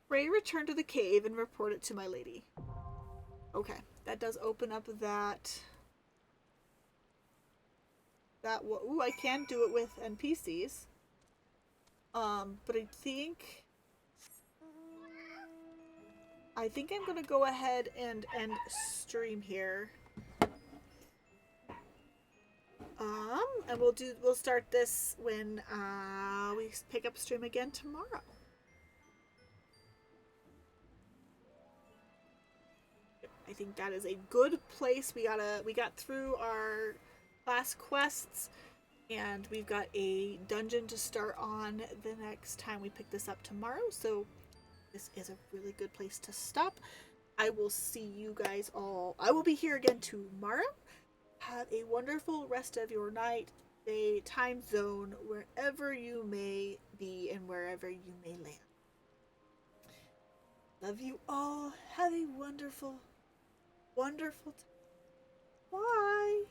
pray return to the cave and report it to my lady. Okay, that does open up that... Ooh, I can do it with NPCs. But I think I'm gonna go ahead and end stream here. And we'll start this when we pick up stream again tomorrow. I think that is a good place. We got through our last quests, and we've got a dungeon to start on the next time we pick this up tomorrow. So this is a really good place to stop. I will see you guys all. I will be here again tomorrow. Have a wonderful rest of your night, day, time zone, wherever you may be and wherever you may land. Love you all. Have a wonderful, wonderful time. Bye.